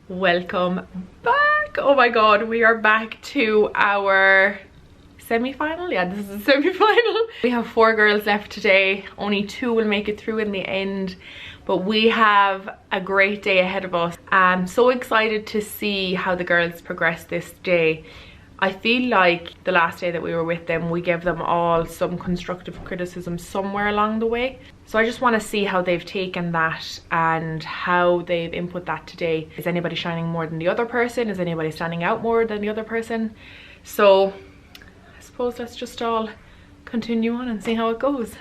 Welcome back. Oh my god, we are back to our semi-final. Yeah, this is the semi-final. We have 4 girls left today. Only 2 will make it through in the end, but we have a great day ahead of us. I'm so excited to see how the girls progress this day. I feel like the last day that we were with them, we gave them all some constructive criticism somewhere along the way. So I just want to see how they've taken that and how they've input that today. Is anybody shining more than the other person? Is anybody standing out more than the other person? So I suppose let's just all continue on and see how it goes.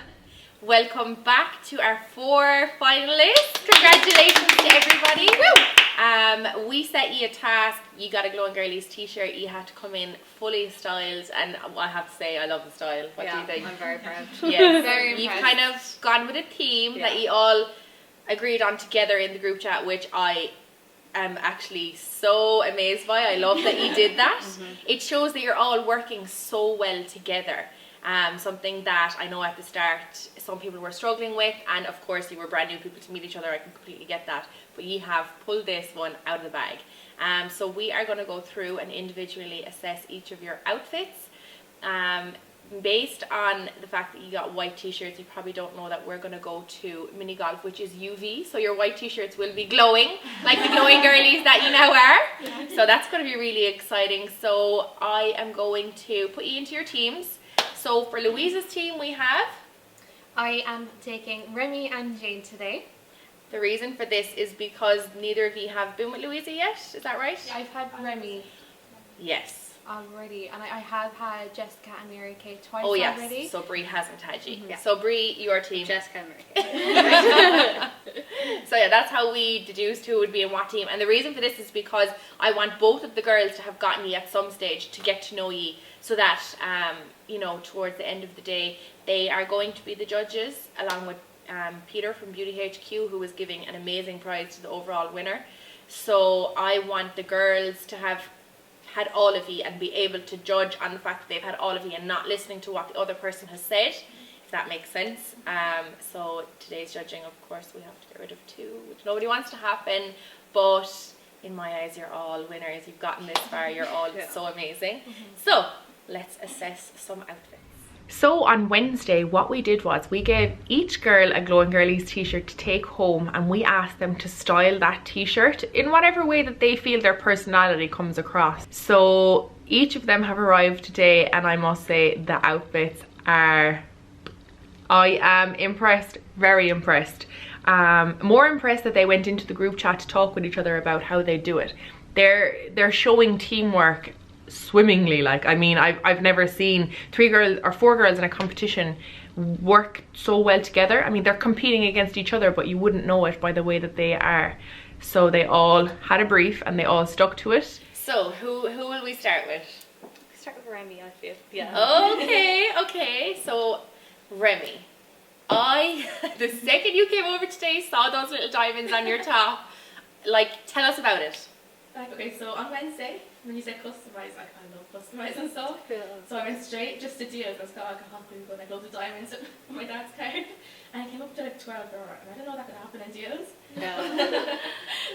Welcome back to our 4 finalists. Congratulations to everybody. Woo! We set you a task. You got a Glow and Girlies t-shirt. You had to come in fully styled, and I have to say I love the style. What do you think? I'm very proud. Yes. Very impressed. You've kind of gone with a theme that you all agreed on together in the group chat, which I am actually so amazed by. I love that you did that. It shows that you're all working so well together. Something that I know at the start some people were struggling with, and of course you were brand new people to meet each other. I can completely get that, but you have pulled this one out of the bag. So we are going to go through and individually assess each of your outfits. Based on the fact that you got white t-shirts, you probably don't know that we're going to go to minigolf, which is UV, so your white t-shirts will be glowing like the glowing girlies that you now are. So that's going to be really exciting. So I am going to put you into your teams. So for Louise's team, we have... I am taking Remy and Jane today. The reason for this is because neither of you have been with Louisa yet, is that right? I've had Remy. Yes. Already, and I have had Jessica and Mary Kate twice already. So Brie hasn't had you. Yeah. So Brie, your team. Jessica and Mary Kate. So yeah, that's how we deduced who would be in what team. And the reason for this is because I want both of the girls to have gotten you at some stage to get to know you, so that you know, towards the end of the day, they are going to be the judges along with Peter from Beauty HQ, who is giving an amazing prize to the overall winner. So I want the girls to have had all of you and be able to judge on the fact that they've had all of you and not listening to what the other person has said, if that makes sense. So today's judging, of course, we have to get rid of 2, which nobody wants to happen, but in my eyes you're all winners. You've gotten this far, you're all so amazing. So let's assess some outfits. So on Wednesday, what we did was we gave each girl a Glow and Girlies t-shirt to take home, and we asked them to style that t-shirt in whatever way that they feel their personality comes across. So each of them have arrived today, and I must say the outfits are... I am impressed, very impressed. More impressed that they went into the group chat to talk with each other about how they do it. They're showing teamwork swimmingly. Like, I mean, I've never seen 3 girls or 4 girls in a competition work so well together. I mean, they're competing against each other, but you wouldn't know it by the way that they are. So they all had a brief and they all stuck to it. So who will we start with? Start with Remy, I feel. Yeah. Okay. So Remy, the second you came over today, saw those little diamonds on your top. Like, tell us about it. Okay, so on Wednesday, when you said customise, I love customising stuff. Yeah. So I went straight just to deals. I was like, I can't believe like loads of diamonds on my dad's card. And I came up to like 12 euro, and I didn't know that could happen in deals. Yeah.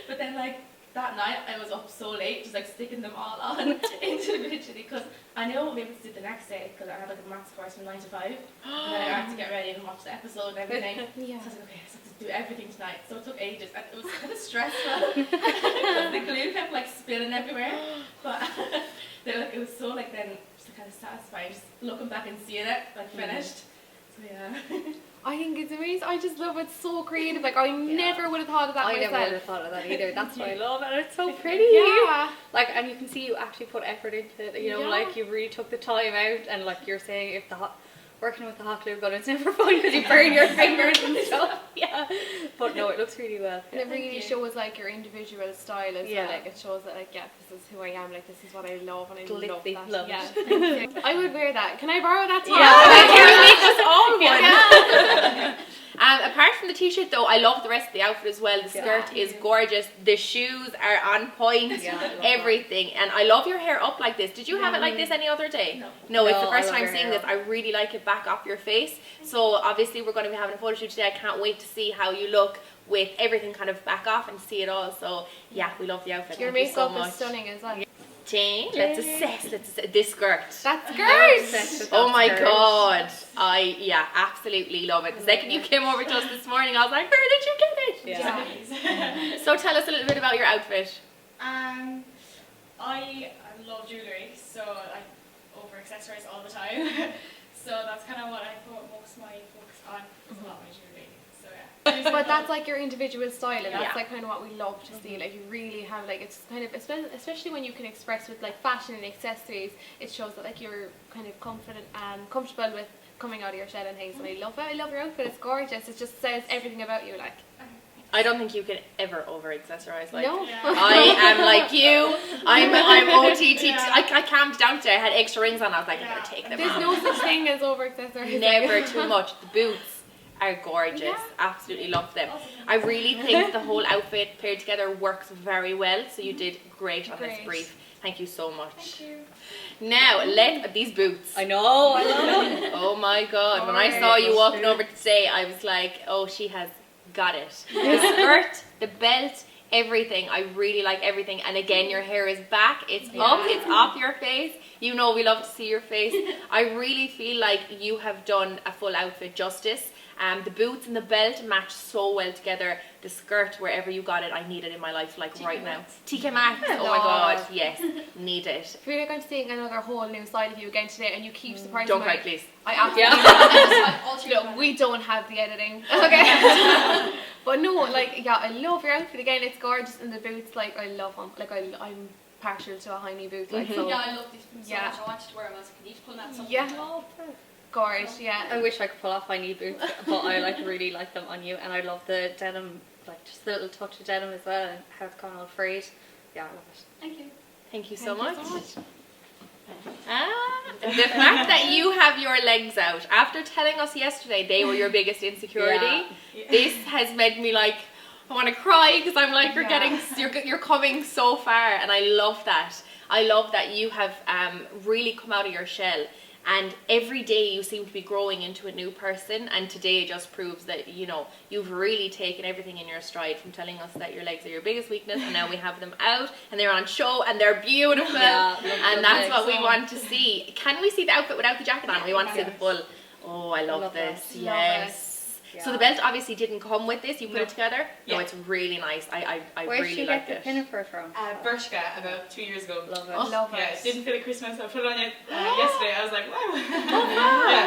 But then like that night, I was up so late, just like sticking them all on individually, because I knew I wouldn't be able to do it the next day, because I had like a maths course from 9 to 5. And then I had to get ready and watch the episode and everything. Yeah. So I was like, okay, so I have to do everything tonight. So it took ages, and it was kind of stressful because the glue kept like spilling everywhere. But it was so like then just kind of satisfying, just looking back and seeing it like finished. So yeah. I think it's amazing. I just love it. It's so creative. Like, I never would have thought of that myself. I never would have thought of that either. That's what I love, and it's so pretty. Yeah. Like, and you can see you actually put effort into it. You know, like you really took the time out, and like you're saying, if working with the hot glue gun, it's never fun because you burn your fingers and stuff. Yeah. But no, it looks really well. And it really shows like your individual style as well. Like, it shows that like, yeah, this is who I am. Like, this is what I love, and I love that. Yeah. I would wear that. Can I borrow that top? Yeah. Can we make us all one? Apart from the t-shirt though, I love the rest of the outfit as well. The skirt is gorgeous. The shoes are on point. Everything. And I love your hair up like this. Did you have it like this any other day? No, it's the first time seeing this. I really like it back off your face. So obviously we're going to be having a photo shoot today. I can't wait to see how you look with everything kind of back off and see it all. So yeah, we love the outfit. Your makeup is stunning as well. Jane, let's assess this skirt. That skirt! Oh my god. I absolutely love it. The second you came over to us this morning, I was like, where did you get it? Yeah. So tell us a little bit about your outfit. I love jewellery, so I over accessorize all the time. So that's kind of what I put most of my focus on, is a lot of my jewellery. So yeah. But that's like your individual style, and that's like kind of what we love to see. Like you really have like, it's kind of, especially when you can express with like fashion and accessories, it shows that like you're kind of confident and comfortable with coming out of your shell and things. And I love it. I love your outfit. It's gorgeous. It just says everything about you. Like, I don't think you can ever over accessorize. Like, no. I am like you. I'm OTT. I calmed down today. I had extra rings on. I was like, I'm gonna take them There's off. no such thing as over accessorizing. Never too much. The boots are gorgeous. Absolutely love them. I really think the whole outfit paired together works very well. So you did great on this brief. Thank you so much. Thank you. Now, these boots. I know, I love them. Oh my god. When I saw you walking over today, I was like, oh, she has got it. The skirt, the belt, everything. I really like everything. And again, your hair is back. It's up. It's off your face. You know we love to see your face. I really feel like you have done a full outfit justice. The boots and the belt match so well together. The skirt, wherever you got it, I need it in my life like right now. TK Maxx. Oh my god, yes, need it. I feel like I'm seeing another whole new side of you again today, and you keep surprising me. Don't cry, please. I absolutely love it. We don't have the editing. Okay. But no, like, yeah, I love your outfit again. It's gorgeous, and the boots, like, I love them. Like, I'm partial to a high knee boot. Like, so. Yeah, I love these boots so much. I wanted to wear them. I was like, I need to pull them out something. Yeah. Gorgeous, yeah. I wish I could pull off my knee boots, but I like really like them on you, and I love the denim, like just the little touch of denim as well, and how it's gone all frayed. Yeah, I love it. Thank you. Thank you so much. The fact that you have your legs out, after telling us yesterday they were your biggest insecurity, this has made me like, I want to cry, because I'm like, you're coming so far, and I love that. I love that you have really come out of your shell. And every day you seem to be growing into a new person, and today just proves that, you know, you've really taken everything in your stride, from telling us that your legs are your biggest weakness, and now we have them out and they're on show and they're beautiful, and that's what we want to see. Can we see the outfit without the jacket on? We want to see the full. Oh, I love this. Yes. Yeah. So the belt obviously didn't come with this. You put it together. No, it's really nice. I Where really like it. Where did you get the pinafore from? Bershka, about 2 years ago. Love it. Love it. It didn't feel like Christmas. I put it on it yesterday. I was like, wow.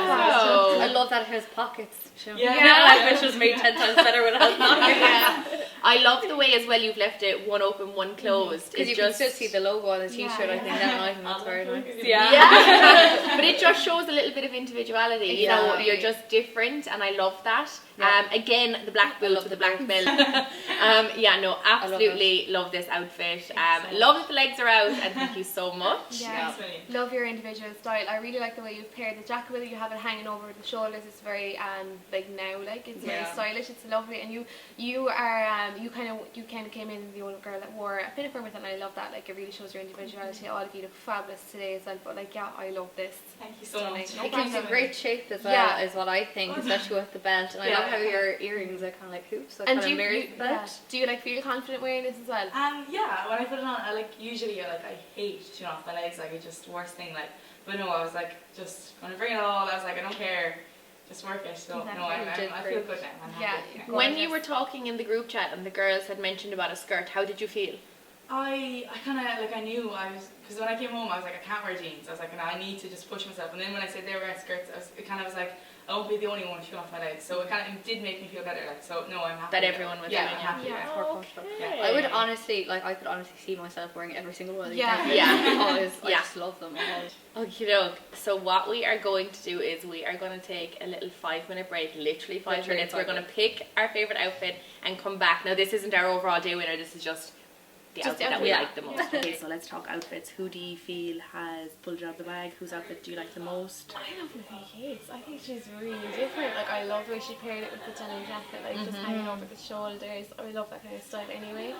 Wow. I love that it has pockets. Yeah. Like, it was made 10 times better when it has pockets. I love the way as well you've left it one open, one closed. Because you can still see the logo on the t-shirt, I think that night, and that's very nice. Yeah. But it just shows a little bit of individuality. You know, you're just different, and I love that. Again, the black boots with the black belt. Absolutely love this outfit. Love that the legs are out, and thank you so much. Yeah. Love your individual style. I really like the way you've paired the jacket with it. You have it hanging over the shoulders. It's very like now, like it's very stylish. It's lovely, and you are you kind of came in the old girl that wore a pinafore with it, and I love that. Like, it really shows your individuality. All of you look fabulous today as well. But like, yeah, I love this. Thank you so much. It gives you great shape as well, is what I think, especially with the belt. And I love how your earrings are kind of like hoops, so kind of mirrors the belt. Do you like feel confident wearing this as well? Yeah, when I put it on, I like usually I hate showing off my legs, like it's just the worst thing. Like, but no, I was like, just gonna bring it all. I was like, I don't care, just work it. So no, I feel good now. I'm happy. When you were talking in the group chat and the girls had mentioned about a skirt, how did you feel? I kind of like, I knew I was, because when I came home I was like, I can't wear jeans. I was like, no, I need to just push myself. And then when I said they were skirts, it kind of was like, I won't be the only one showing off my legs. So it kind of did make me feel better. Like, so no, I'm happy that everyone was I'm happy. Okay. I would honestly, like, I could honestly see myself wearing every single one of these. I just love them. Okay, so what we are going to do is we are going to take a little 5-minute break, literally 5 minutes. We're going to pick our favourite outfit and come back. Now, this isn't our overall day winner, this is just the Just outfit that we outfit. like the most. Okay, so let's talk outfits. Who do you feel has pulled it out of the bag? Whose outfit do you like the most? I love Nikki Cates. I think she's really different. Like, I love the way she paired it with the denim jacket, like just hanging over the shoulders. I love that kind of style anyway.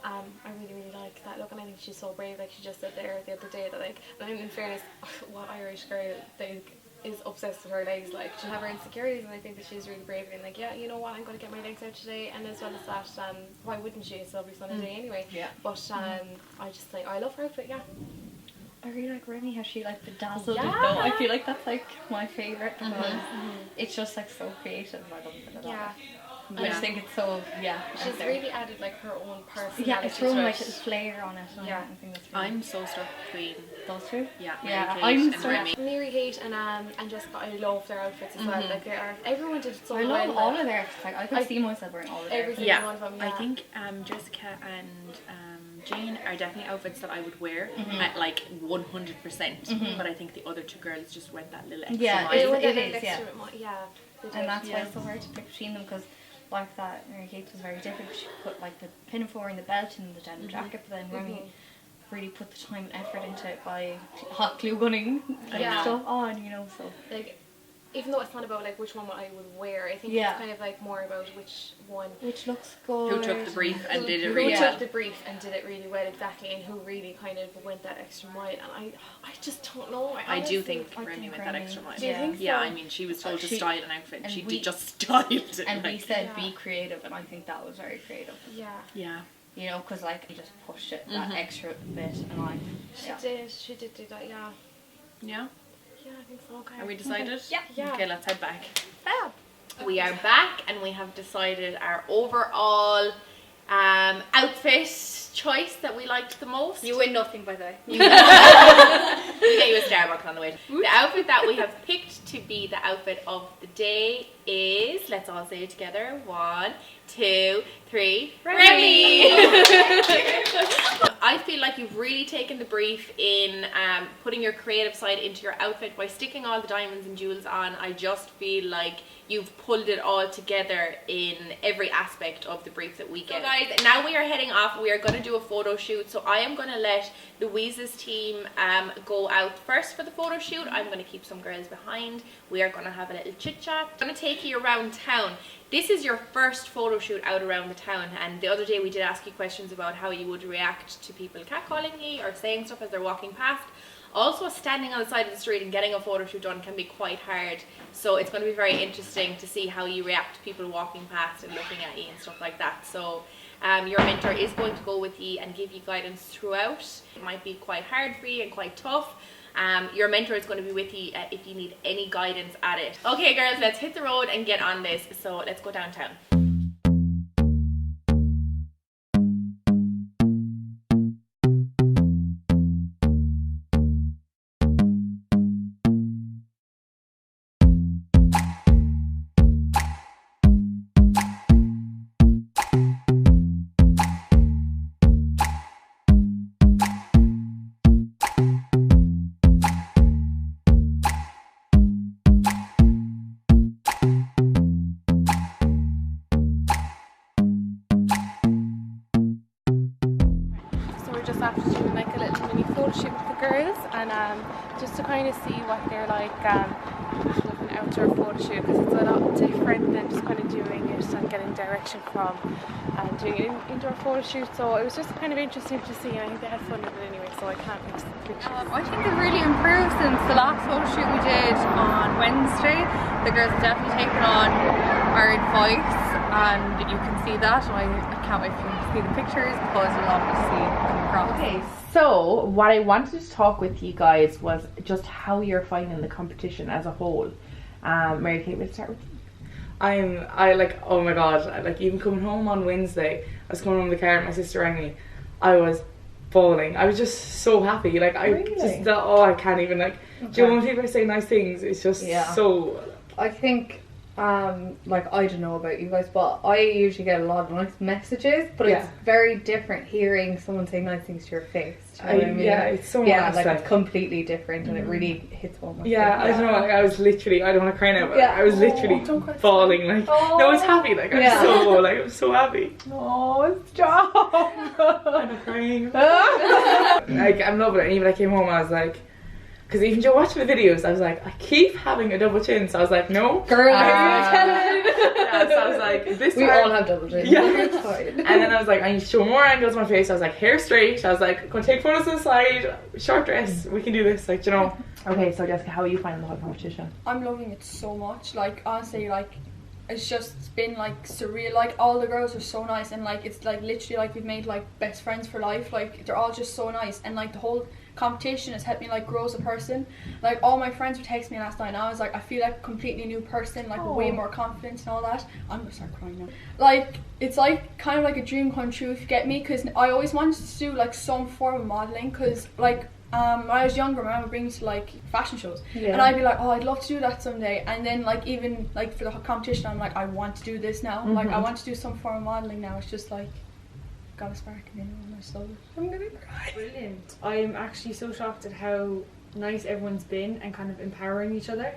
I really, really like that look, and I think she's so brave. Like, she just said there the other day that, like, and in fairness, what Irish girl is obsessed with her legs? Like, she'll have her insecurities, and I think that she's really brave and like, yeah, you know what, I'm going to get my legs out today. And as well as that, why wouldn't she? It's a lovely sunny day anyway. Yeah. But I just like, I love her outfit. Yeah. I really like Remy, how she like bedazzled Yeah. it though. I feel like that's like my favourite because it's just like so creative. I love it a lot. Yeah. I just think it's so, She's out there. really added like her own personality. Yeah, it's to thrown it. like a flair on it. And Yeah. I think that's really I'm so stuck between those two. yeah, Yeah, Mary I'm Kate and so- Remy. Mary Kate and Jessica, I love their outfits as well. Like, they are, everyone did it so I well. love all of their outfits. Like, I could see myself wearing all of their every outfits. single one of them. I think Jessica and Jane are definitely outfits that I would wear at like 100%. But I think the other two girls just went that little extra Yeah, mile. They went it that is, little yeah. extra bit yeah. They did. And that's why it's so hard to pick between them because like that Mary Kate was very different. She put like the pinafore and the belt and the denim jacket, but then Remy really put the time and effort into it by hot glue gunning Yeah. stuff on, you know, so. Like, even though it's not about like which one I would wear, I think Yeah. it's kind of like more about which one. Which looks good. Who took the brief and did it Who really took well. the brief and did it really well, exactly, and who really kind of went that extra mile. And I just don't know. I do honestly- think I Remy think went that Remy- extra mile. Do you think so? Yeah, I mean, she was told to She- style an outfit and and she we- just styled it. And we like, said Yeah. be creative, and I think that was very creative. Yeah. yeah. You know, because like he just pushed it that extra bit, and She did do that, yeah. Yeah. Yeah, I think so. Okay. Are we decided? Yeah. Okay, let's head back. Fab. We are back and we have decided our overall outfit choice that we liked the most. You win nothing, by the way. We get you a Starbucks on the way. The outfit that we have picked to be the outfit of the day is, let's all say it together, 1, 2, 3, Remy! I feel like you've really taken the brief in putting your creative side into your outfit by sticking all the diamonds and jewels on. I just feel like you've pulled it all together in every aspect of the brief that we get. So guys, now we are heading off. We are going to do a photo shoot. So I am going to let Louise's team go out first for the photo shoot. I'm going to keep some girls behind. We are going to have a little chit chat. I'm going to take you around town. This is your first photo shoot out around the town, and the other day we did ask you questions about how you would react to people catcalling you or saying stuff as they're walking past. Also, standing on the side of the street and getting a photo shoot done can be quite hard, so it's going to be very interesting to see how you react to people walking past and looking at you and stuff like that. So your mentor is going to go with you and give you guidance throughout. It might be quite hard for you and quite tough. Your mentor is going to be with you if you need any guidance at it. Okay girls, let's hit the road and get on this. So let's go downtown. So we're just after doing like a little mini photo shoot with the girls, and just to kind of see what they're like with an outdoor photo shoot, because it's a lot different than just kind of doing it and getting direction from doing an indoor photo shoot. So it was just kind of interesting to see, and I think they had fun with it anyway, so I can't mix the pictures. I think it really improved since the last photo shoot we did on Wednesday. The girls have definitely taken on our advice, and you can see that. I can't wait for you to see the pictures because a lot to see come across. Okay, so what I wanted to talk with you guys was just how you're finding the competition as a whole. Mary Kate, we'll start with you. I like, oh my god, like even coming home on Wednesday, I was coming home in the car and my sister rang me. I was bawling. I was just so happy. Like I just, I can't even like, do you know when people say nice things? It's just so. I think, like, I don't know about you guys, but I usually get a lot of nice messages, but it's very different hearing someone say nice things to your face. Do you know what I mean? Yeah, it's so nice. like it's completely different, and it really hits home. I don't know, like I was literally, I don't want to cry now, but I was literally bawling, like, no, I was happy, like, I'm so happy. Oh, stop! I I'm crying. Like, I'm loving it. And even I came home, I was like, because even Joe watching the videos, I was like, I keep having a double chin. So I was like, no. Girl, yeah, so I was like, this we time. all have double chins. Yeah. It's fine. And then I was like, I need to show more angles of my face. I was like, hair straight. I was like, go take photos to the side. Short dress. We can do this. Like, you know. Okay, so Jessica, how are you finding the whole competition? I'm loving it so much. Like, honestly, like, it's just been like surreal. Like, all the girls are so nice, and like, it's like literally like we've made like best friends for life. Like, they're all just so nice, and like the whole competition has helped me like grow as a person. Like, all my friends would text me last night and I was like, I feel like a completely new person, like way more confident and all that. I'm gonna start crying now. Like, it's like kind of like a dream come true, if you get me, because I always wanted to do like some form of modelling, because like when I was younger, my mum would bring me to like fashion shows, and I'd be like, oh, I'd love to do that someday. And then like even like for the competition, I'm like, I want to do this now. Like, I want to do some form of modelling now. It's just like got a spark in my soul. I'm gonna cry. Brilliant. I'm actually so shocked at how nice everyone's been and kind of empowering each other.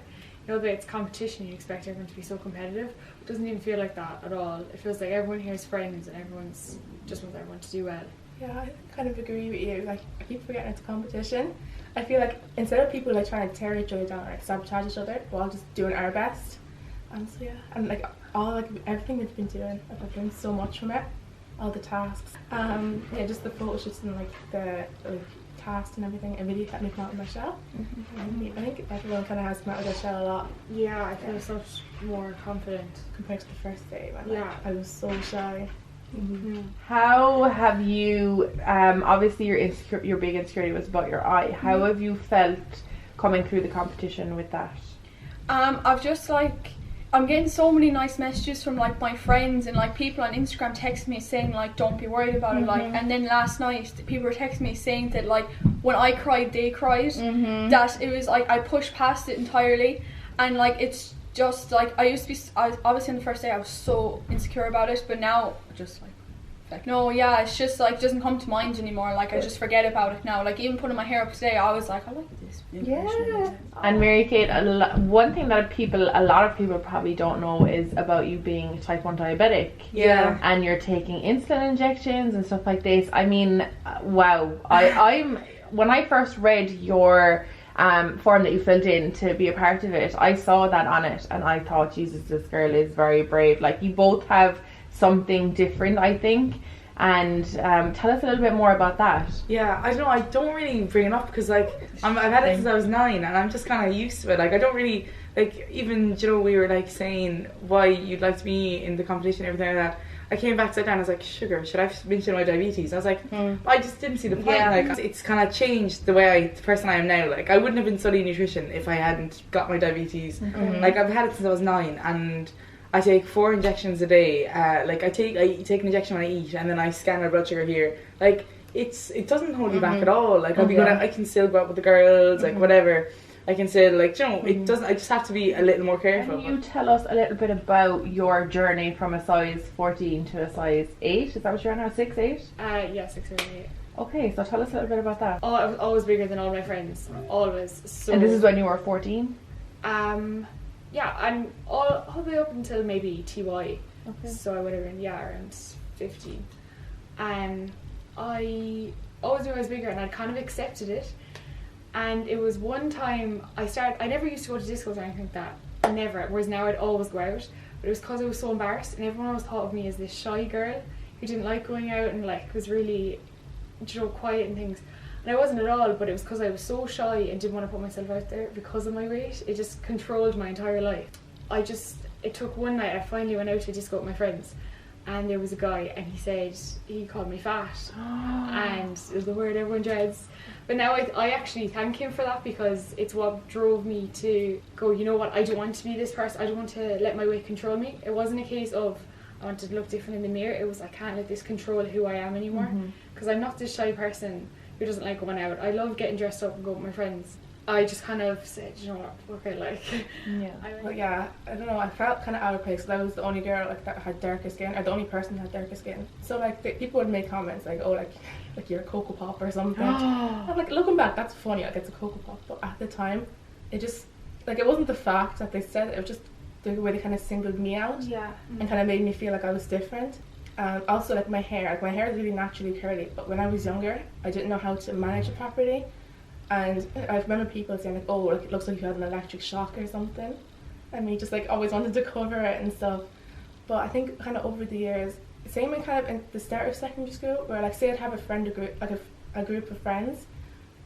You know that it's competition, you expect everyone to be so competitive. It doesn't even feel like that at all. It feels like everyone here is friends and everyone's just wants everyone to do well. Yeah, I kind of agree with you. Like, I keep forgetting it's a competition. I feel like instead of people like trying to tear each other down or like sabotage each other, we're all just doing our best. Honestly, yeah. And like all like everything we've been doing, like, I've learned so much from it. All the tasks. Yeah, just the photo shoots and like the tasks and everything, and really helped me come out with my shell. I think everyone kind of has come out with their shell a lot. Yeah, I feel so much more confident compared to the first day when I was so shy. How have you, obviously your big insecurity was about your eye, how have you felt coming through the competition with that? I've just like, I'm getting so many nice messages from like my friends, and like people on Instagram text me saying like, don't be worried about it, like, and then last night people were texting me saying that like when I cried they cried, that it was like I pushed past it entirely, and like it's just like I was obviously on the first day I was so insecure about it, but now just like no, yeah, it's just like doesn't come to mind anymore. Like, I just forget about it now. Like, even putting my hair up today, I was like, I like this. Yeah. And Mary Kate, one thing that a lot of people probably don't know is about you being type 1 diabetic. Yeah. And you're taking insulin injections and stuff like this. I mean, wow. I'm when I first read your form that you filled in to be a part of it, I saw that on it and I thought, Jesus, this girl is very brave. Like, you both have something different, I think, and tell us a little bit more about that. Yeah, I don't know, I don't really bring it up because like I've had it since I was 9 and I'm just kind of used to it. Like, I don't really, like, even, you know, we were like saying why you'd like to be in the competition and everything like that. I came back to that and I was like, sugar, should I mention my diabetes? I was like, I just didn't see the point. Like, it's kind of changed the person I am now. Like, I wouldn't have been studying nutrition if I hadn't got my diabetes. Like, I've had it since I was 9 and I take 4 injections a day. Like, I take an injection when I eat, and then I scan my blood sugar here. Like, it doesn't hold you back at all. Like, I'll be good. I can still go out with the girls, like whatever. I can still, like, you know, it doesn't. I just have to be a little more careful. Can you tell us a little bit about your journey from a size 14 to a size 8? Is that what you're on now? 6, 8? Yeah, 6 or 8. Okay, so tell us a little bit about that. Oh, I was always bigger than all my friends. Always. So. And this is when you were 14? Yeah, and all the way up until maybe TY. Okay. So I would have been, around 15. And I always knew I was bigger and I'd kind of accepted it. And it was one time I never used to go to discos or anything like that. Never. Whereas now I'd always go out. But it was because I was so embarrassed, and everyone always thought of me as this shy girl who didn't like going out and like was really, you know, quiet and things. And I wasn't at all, but it was because I was so shy and didn't want to put myself out there because of my weight. It just controlled my entire life. It took one night, I finally went out to a disco with my friends, and there was a guy, and he called me fat, and it was the word everyone dreads. But now I actually thank him for that, because it's what drove me to go, you know what, I don't want to be this person, I don't want to let my weight control me. It wasn't a case of I wanted to look different in the mirror, it was I can't let this control who I am anymore, because I'm not this shy person who doesn't like going out. I love getting dressed up and going with my friends. I just kind of said, you know what I like. Yeah. But yeah, I don't know, I felt kind of out of place because I was the only girl like that had darker skin, or the only person that had darker skin. So like people would make comments like, oh, like you're a Cocoa Pop or something. I'm like, looking back, that's funny, like it's a Cocoa Pop. But at the time, it just, like, it wasn't the fact that they said it, was just the way they kind of singled me out. Yeah. And kind of made me feel like I was different. Also, like my hair is really naturally curly, but when I was younger, I didn't know how to manage it properly. And I remember people saying like, oh, like, it looks like you had an electric shock or something. And me just like always wanted to cover it and stuff. But I think kind of over the years, same in kind of in the start of secondary school, where like say I'd have a group of friends,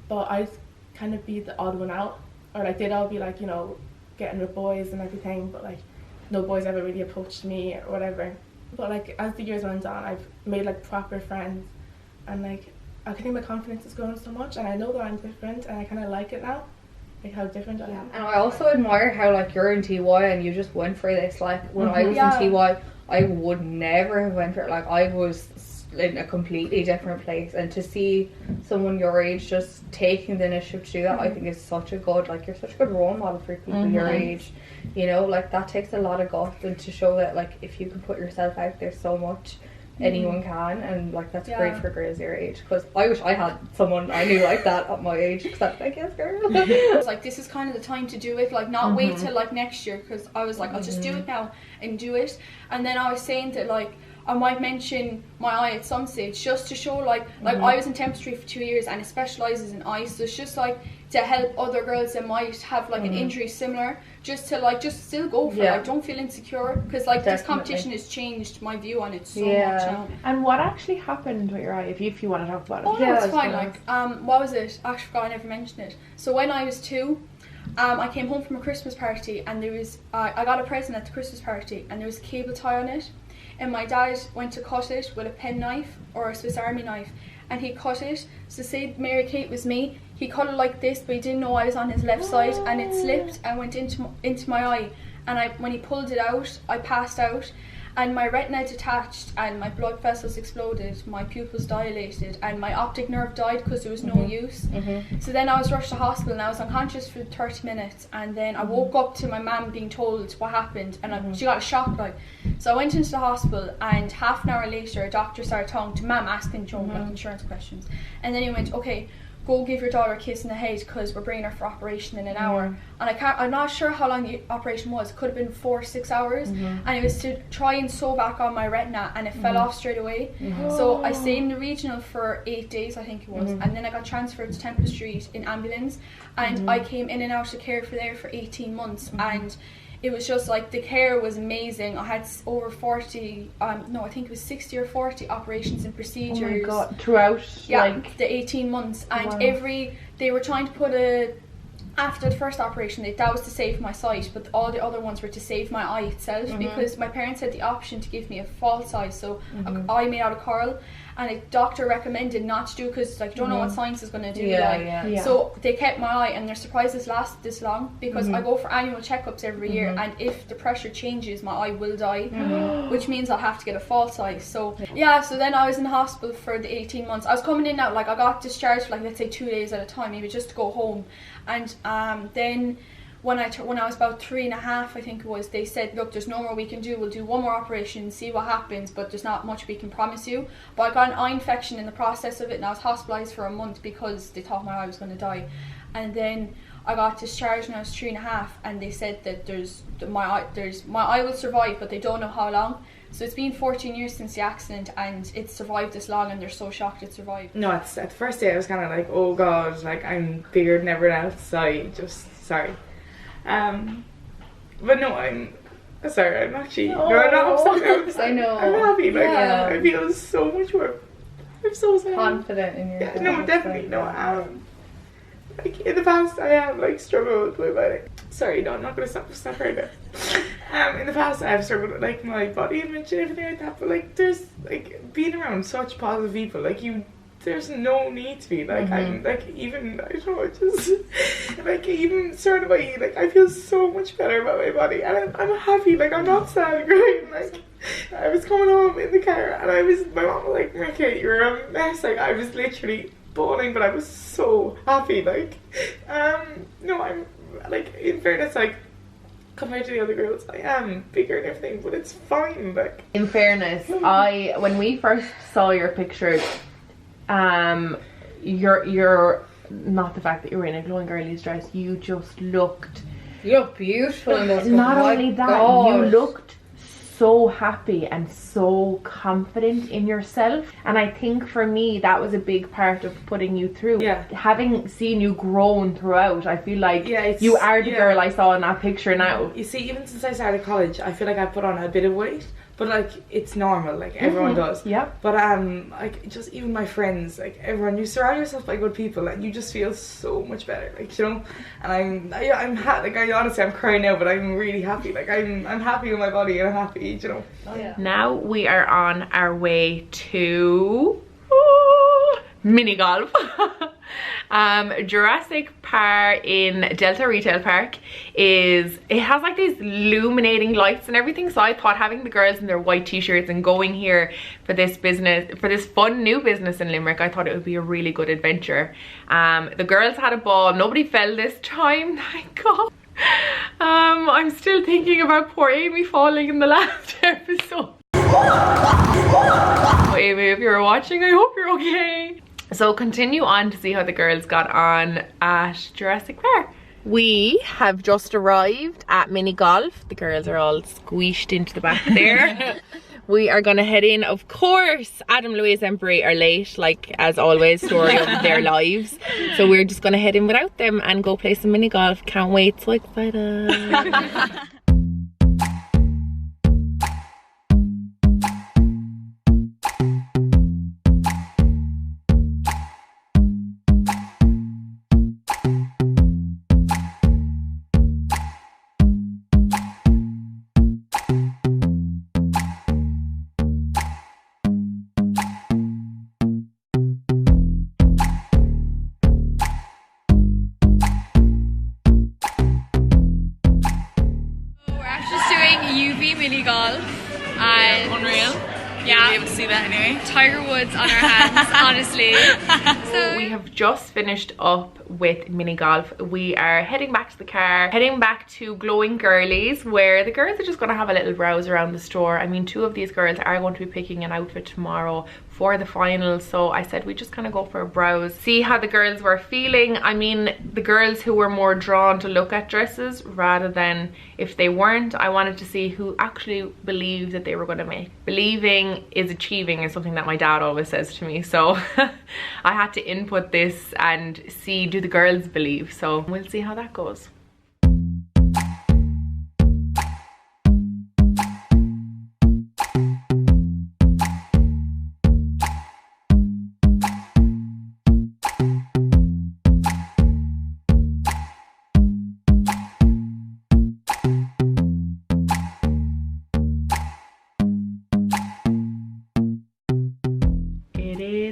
but I'd kind of be the odd one out. Or like they'd all be like, you know, getting with boys and everything, but like no boys ever really approached me or whatever. But like as the years went on, I've made like proper friends, and like I think my confidence is growing so much, and I know that I'm different, and I kind of like it now, like how different I am. And I also admire how like you're in TY and you just went for this. Like when I was in TY, I would never have went for it. Like I was in a completely different place, and to see someone your age just taking the initiative to do that, I think is such a good, like you're such a good role model for people your age, you know, like that takes a lot of guts, and to show that like if you can put yourself out there so much, anyone can, and like that's great for girls your age, because I wish I had someone I knew like that at my age, because I'm like, yes girl. It's like this is kind of the time to do it, like not wait till like next year, because I was like I'll just do it now and do it. And then I was saying that like I might mention my eye at some stage, just to show like I was in dentistry for 2 years and it specialises in eyes, so it's just like to help other girls that might have like an injury similar, just to like just still go for it, like don't feel insecure, because like this competition has changed my view on it so much now. And what actually happened with your eye, if you want to talk about it? Oh no, it's fine. Like what was it? I actually forgot, I never mentioned it. So when I was 2, I came home from a Christmas party, and there was I got a present at the Christmas party, and there was a cable tie on it, and my dad went to cut it with a penknife or a Swiss Army knife, and he cut it. So say Mary Kate was me, he cut it like this, but he didn't know I was on his left side, and it slipped and went into my eye, and when he pulled it out, I passed out, and my retina detached, and my blood vessels exploded, my pupils dilated, and my optic nerve died because there was no use. So then I was rushed to hospital, and I was unconscious for 30 minutes, and then I woke up to my mum being told what happened, and she got a shock, like. So I went into the hospital, and half an hour later a doctor started talking to mum, asking Joan like insurance questions, and then he went, okay, go give your daughter a kiss in the head because we're bringing her for operation in an hour. And I'm not sure how long the operation was. It could have been 4 or 6 hours, and it was to try and sew back on my retina, and it fell off straight away. So I stayed in the regional for 8 days, I think it was, and then I got transferred to Temple Street in ambulance, and I came in and out of care for there for 18 months, and it was just like the care was amazing. I had over 40, no, I think it was 60 or 40 operations and procedures. Oh my god, throughout like the 18 months, and they were trying to put after the first operation, that was to save my sight, but all the other ones were to save my eye itself, because my parents had the option to give me a false eye, so an eye made out of coral, and a doctor recommended not to do, because like you don't know what science is going to do. So they kept my eye, and they're surprised it's lasted this long, because I go for annual checkups every year, and if the pressure changes, my eye will die, which means I'll have to get a false eye. So so then I was in the hospital for the 18 months. I was coming in out, like I got discharged for like let's say 2 days at a time, maybe just to go home, and then when I was about 3.5, I think it was, they said, look, there's no more we can do, we'll do one more operation, see what happens, but there's not much we can promise you. But I got an eye infection in the process of it, and I was hospitalised for a month because they thought my eye was going to die. And then I got discharged when I was 3.5, and they said that my eye will survive, but they don't know how long. So it's been 14 years since the accident, and it's survived this long, and they're so shocked it survived. No, at the first day I was kind of like, oh god, like I'm bigger than everyone else, so I just, sorry. But no, I'm sorry, I'm actually, no, I'm not upset. I know. I'm happy, like, I feel so much more, I'm so sad. Confident in yourself. Yeah, no, definitely, no, like, in the past I have, like, struggled with, like, sorry, no, I'm not going to stop right now. In the past I have struggled with, like, my body image and everything like that, but, like, there's, like, being around such positive people, like, there's no need to be, like, I'm, like, even, I don't know, just, like, even starting by, like, I feel so much better about my body, and I'm happy, like, I'm not sad and crying, like, I was coming home in the car, and my mom was like, Ricky, you're a mess, like, I was literally bawling, but I was so happy, like, no, I'm, like, in fairness, like, compared to the other girls, I am bigger and everything, but it's fine, like. In fairness, when we first saw your pictures, you're not the fact that you were in a glowing girlies dress, you just looked, you look beautiful in those. Not only that, you looked so happy and so confident in yourself. And I think for me that was a big part of putting you through. Yeah. Having seen you grown throughout, I feel like you are the girl I saw in that picture now. You see, even since I started college, I feel like I put on a bit of weight, but like it's normal, like everyone does. Yeah. But like just even my friends, like everyone, you surround yourself by good people and you just feel so much better, like, you know. And I'm happy, like, honestly I'm crying now, but I'm really happy. Like I'm happy with my body and I'm happy, you know. Now we are on our way to mini golf. Jurassic Park in Delta Retail Park it has like these illuminating lights and everything, so I thought having the girls in their white t-shirts and going here for this fun new business in Limerick, I thought it would be a really good adventure. The girls had a ball, nobody fell this time, thank God. I'm still thinking about poor Amy falling in the last episode. Oh, Amy, if you're watching, I hope you're okay. So continue on to see how the girls got on at Jurassic Park. We have just arrived at mini golf. The girls are all squeezed into the back there. We are gonna head in. Of course, Adam, Louise and Brie are late, like as always, story of their lives. So we're just gonna head in without them and go play some mini golf. Can't wait, so excited. mini golf and Unreal. yeah, You'll be able to see that anyway. Tiger Woods on our hands, honestly. So we have just finished up with mini golf. We are heading back to the car, heading back to Glowing Girlies, where the girls are just going to have a little browse around the store. I mean, 2 of these girls are going to be picking an outfit tomorrow for the final, so I said we just kind of go for a browse, see how the girls were feeling. I mean, the girls who were more drawn to look at dresses rather than if they weren't, I wanted to see who actually believed that they were going to make. Believing is achieving is something that my dad always says to me, so I had to input this and see, do the girls believe? So we'll see how that goes.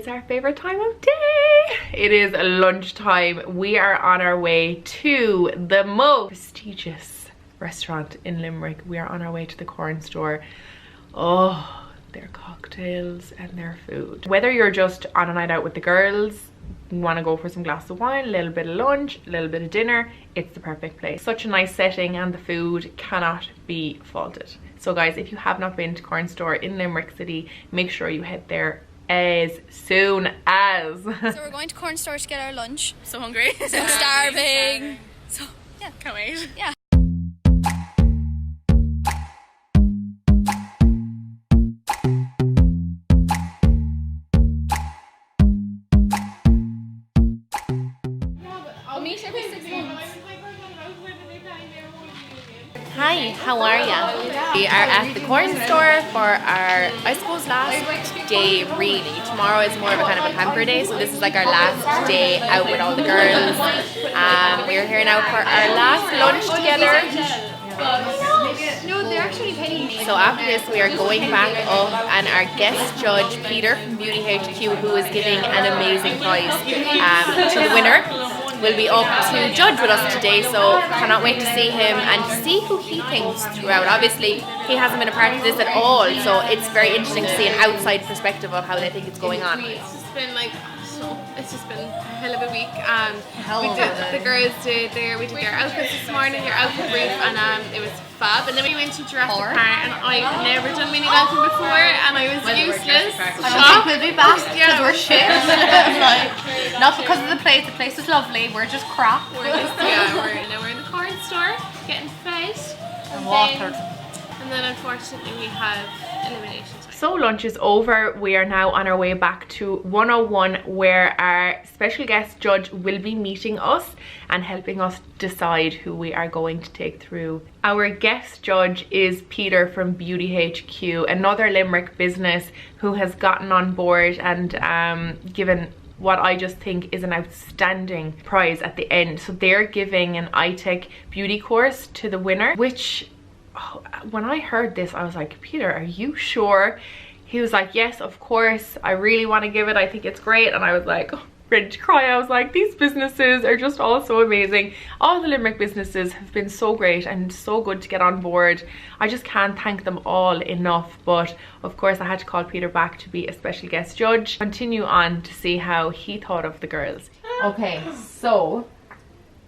Our favorite time of day. It is lunchtime. We are on our way to the most prestigious restaurant in Limerick. We are on our way to the Corn Store. Oh, their cocktails and their food. Whether you're just on a night out with the girls, you want to go for some glass of wine, a little bit of lunch, a little bit of dinner, it's the perfect place. Such a nice setting and the food cannot be faulted. So guys, if you have not been to Corn Store in Limerick City, make sure you head there as soon as. So we're going to Corn Store to get our lunch. So hungry. So starving. So yeah, Can't wait. yeah. I'll meet every 6 months. Hi, how are ya? We are at the Corn Store for our, I suppose, last day really. Tomorrow is more of a kind of a pamper day, so this is like our last day out with all the girls. We're here now for our last lunch together. No, they're actually pennies. So after this we are going back up and our guest judge Peter from Beauty HQ, who is giving an amazing prize to the winner, will be up to judge with us today, so cannot wait to see him and to see who he thinks throughout. Obviously he hasn't been a part of this at all, so it's very interesting to see an outside perspective of how they think it's going on. It's just been like, it's just been a hell of a week. The girls did their outfits this morning, their outfit brief, and it was fab. And then we went to Jurassic Park, and I've never done mini golfing before, and I was useless. I don't think we'll be back because we're shit. Like, not because of the place is lovely, we're just crap. We're in the Corn Store getting fed. And watered. And And then unfortunately we have elimination time. So lunch is over. We are now on our way back to 101 where our special guest judge will be meeting us and helping us decide who we are going to take through. Our guest judge is Peter from Beauty HQ, another Limerick business who has gotten on board and given what I just think is an outstanding prize at the end. So they're giving an iTech beauty course to the winner, which when I heard this, I was like, Peter, are you sure? He was like, yes, of course. I really want to give it. I think it's great. And I was like, oh, ready to cry. I was like, these businesses are just all so amazing. All the Limerick businesses have been so great and so good to get on board. I just can't thank them all enough. But of course, I had to call Peter back to be a special guest judge. Continue on to see how he thought of the girls. Okay, so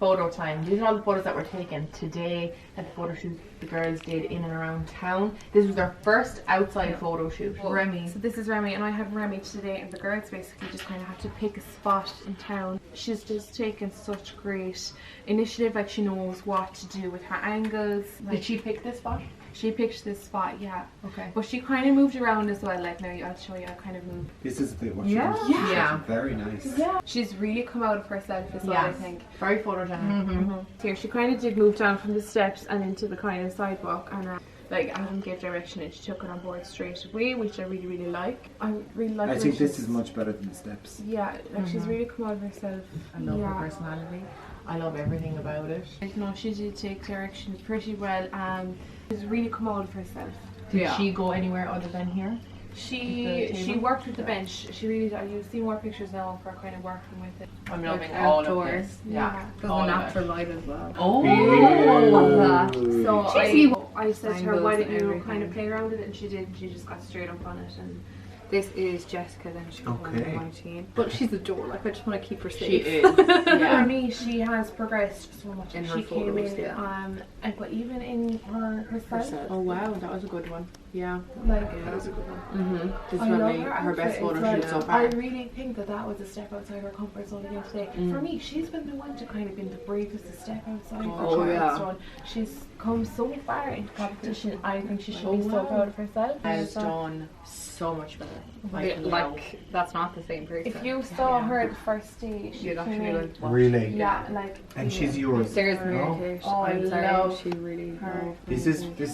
photo time. These are all the photos that were taken today at the photo shoot the girls did in and around town. This was their first outside photo shoot. Remy. So this is Remy, and I had Remy today, and the girls basically just kind of have to pick a spot in town. She's just taken such great initiative, like she knows what to do with her angles. Like, Did she pick this spot? She picked this spot, yeah. Okay. But she kind of moved around as well. Like now, I'll show you. I kind of moved. This is the what Yeah. Very nice. Yeah. She's really come out of herself as well, I think. Very photogenic. Here, she kind of did move down from the steps and into the kind of sidewalk, and like Adam gave direction and she took it on board straight away, which I really, really like. I really like. I think this is much better than the steps. Yeah, like she's really come out of herself. I love her personality. I love everything about it. Like, no, she did take directions pretty well, and she's really come out of herself. Did she go anywhere other than here? She worked with the bench. She really did. You'll see more pictures now of her kind of working with it. I'm loving all of this. Yeah. There's an natural light as well. Oh, love that. So I said to her, Angles why and don't you everything. kind of play around with it? And she did. She just got straight up on it. And This is Jessica, then she's one Okay. of my team. But she's a door, like I just want to keep her safe. she is. for me, she has progressed so much. In her She came photos, in, yeah. and but even in her herself, Oh wow, that was a good one. Yeah, like. that was a good one. This is I love probably her best outfit photo as shoot well. so I far. really think that was a step outside her comfort zone again today. For me, she's been the one to kind of been the bravest to step outside Oh, her yeah. comfort zone. She's come so far into competition. I think she should be so proud of herself. Has done so much better. Like, that's not the same person. If you saw her the first day, she You'd came actually in. like, what? Really. Yeah, like. And she's yours. There's No? Mary Kate. Oh, I I'm sorry, love she really her. loved This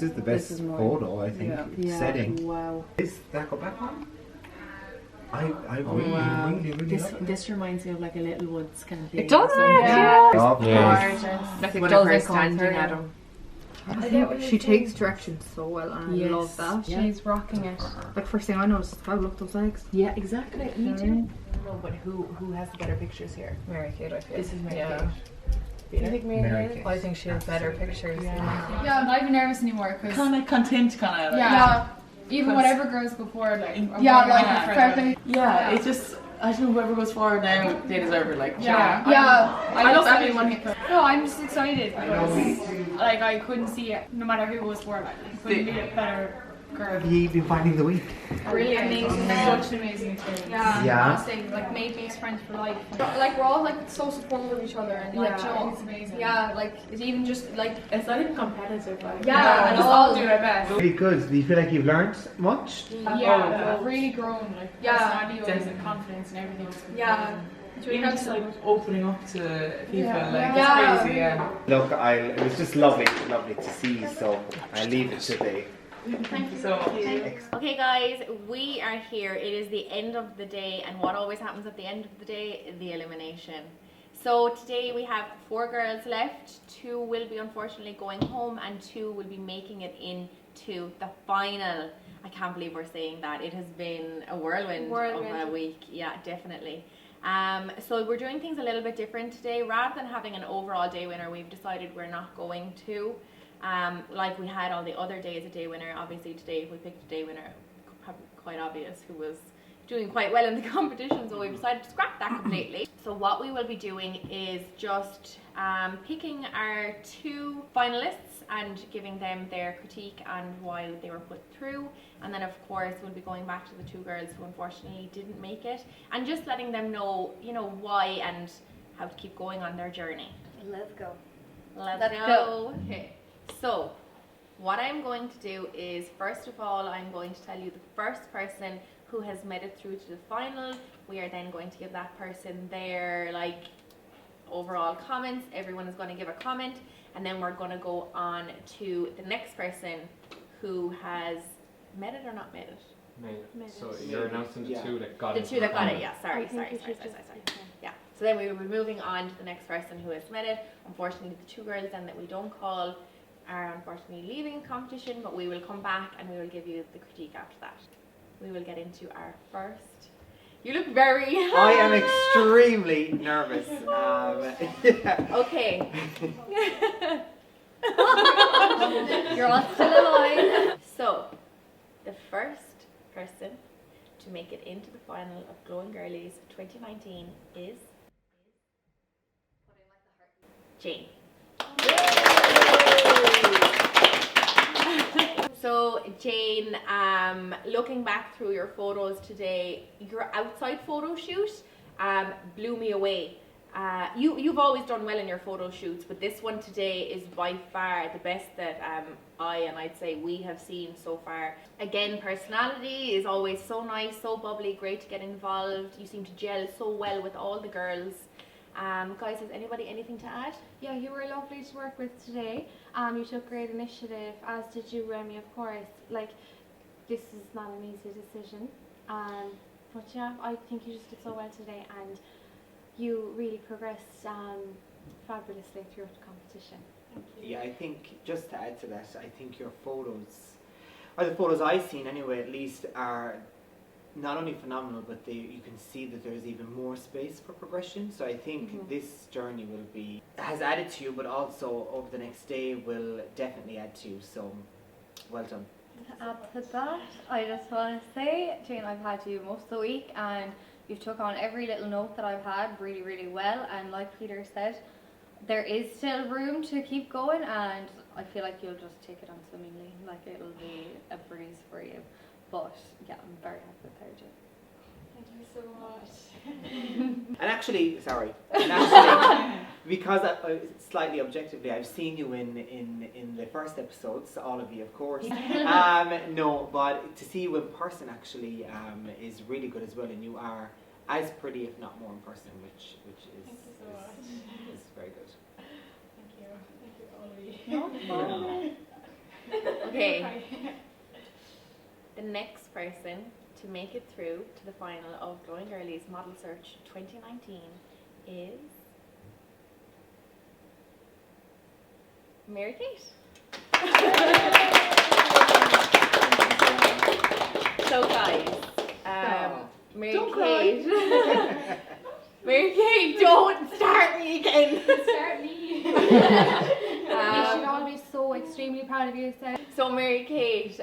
is the best is mine. photo, I think. Yeah. Setting. Wow. Is that go back on? I really, Wow. really This love it. this reminds me of like a Little Woods kind of thing. It does, Yeah. Of course. Gorgeous. Like it One does of her in standing concert. at him. I get what She you're takes saying. directions so well, and I Yes. love that. Yeah. She's rocking it. Like, first thing I noticed is, wow, look, those legs. Yeah, exactly. Me too. No, but who has the better pictures here? Mary Kate, I feel. This is Mary Yeah. Kate. You think Mary Kate? Kate. I think she has better pictures. Yeah, I'm not even nervous anymore because Kind of content, kind of. yeah, even whatever girls go forward, like I'm Yeah, more like, than fair perfect. Yeah, it's just I don't know whoever goes forward now, they deserve it. Like, Yeah, I love just- everyone. No, I'm just excited because like I couldn't see it, no matter who goes forward. Like, it couldn't be a better girl. Have you been finding the week? Really amazing, such an amazing experience. Yeah. Honestly, like made best friends for life. Like we're all like so supportive of each other and like, you know, it's amazing. yeah, like it's even just like It's not even competitive. Like, yeah, we just all do our best. Very good. Do you feel like you've learned much? Yeah, really grown, like Yeah. personality and confidence and everything. Yeah. It's really Even just helpful. like opening up to people, like Yeah. it's crazy. Yeah. Look, it was just lovely to see. So I leave it today. Thank you so much. Okay guys, we are here. It is the end of the day, and what always happens at the end of the day? The elimination. So today we have 4 girls left. 2 will be unfortunately going home and 2 will be making it into the final. I can't believe we're saying that. It has been a whirlwind of a week. Yeah, definitely. So we're doing things a little bit different today. Rather than having an overall day winner, we've decided we're not going to. Like we had all the other days a day winner. Obviously today we picked a day winner, quite obvious, who was doing quite well in the competition, so we've decided to scrap that completely. So what we will be doing is just picking our 2 finalists and giving them their critique and why they were put through, and then of course we'll be going back to the 2 girls who unfortunately didn't make it and just letting them know, you know, why and how to keep going on their journey. Let's go. Let's go. Okay. So what I'm going to do is, first of all, I'm going to tell you the first person who has made it through to the final. We are then going to give that person their overall comments. Everyone is going to give a comment, and then we're going to go on to the next person who has made it or not made it. Made. So you're announcing the two that got the it. The two that got it, yeah. Sorry. Yeah. So then we will be moving on to the next person who has made it. Unfortunately, the two girls then that we don't call are unfortunately leaving the competition, but we will come back and we will give you the critique after that. We will get into our first. You look very. I am extremely nervous. Okay. You're all still alive. So, the first person to make it into the final of Glowing Girlies 2019 is Jane. So Jane, looking back through your photos today, your outside photo shoot blew me away. You've always done well in your photo shoots, but this one today is by far the best that I'd say we have seen so far. Again, personality is always so nice, so bubbly, great to get involved. You seem to gel so well with all the girls. Guys, has anybody anything to add? Yeah, you were lovely to work with today. You took great initiative, as did you, Remy, of course. This is not an easy decision. But yeah, I think you just did so well today, and you really progressed fabulously throughout the competition. Yeah, I think, just to add to that, I think your photos, or the photos I've seen anyway at least, are not only phenomenal, but you can see that there's even more space for progression. So I think this journey has added to you, but also over the next day will definitely add to you. So well done. To add to that, I just want to say, Jane, I've had you most of the week, and you've took on every little note that I've had really, really well. And like Peter said, there is still room to keep going, and I feel like you'll just take it on swimmingly. It'll be a breeze for you. But yeah, I'm very happy with her, Jane. Thank you so much. And actually, because slightly objectively, I've seen you in the first episodes, all of you, of course. No, but to see you in person actually is really good as well, and you are as pretty, if not more, in person, which is very good. Thank you all of you. Okay. The next person to make it through to the final of Glowing Girlies Model Search 2019 is Mary Kate. So guys, Mary Kate. Mary Kate, don't start me again. Start me. You should all be so extremely proud of yourself. So Mary Kate,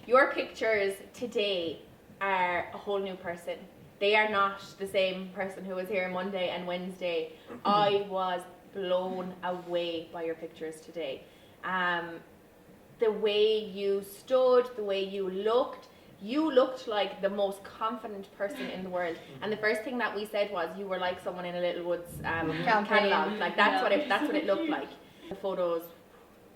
your pictures today are a whole new person. They are not the same person who was here Monday and Wednesday. I was blown away by your pictures today. The way you stood, the way you looked like the most confident person in the world. And the first thing that we said was you were like someone in a Little Woods catalogue. That's what it looked like. The photos,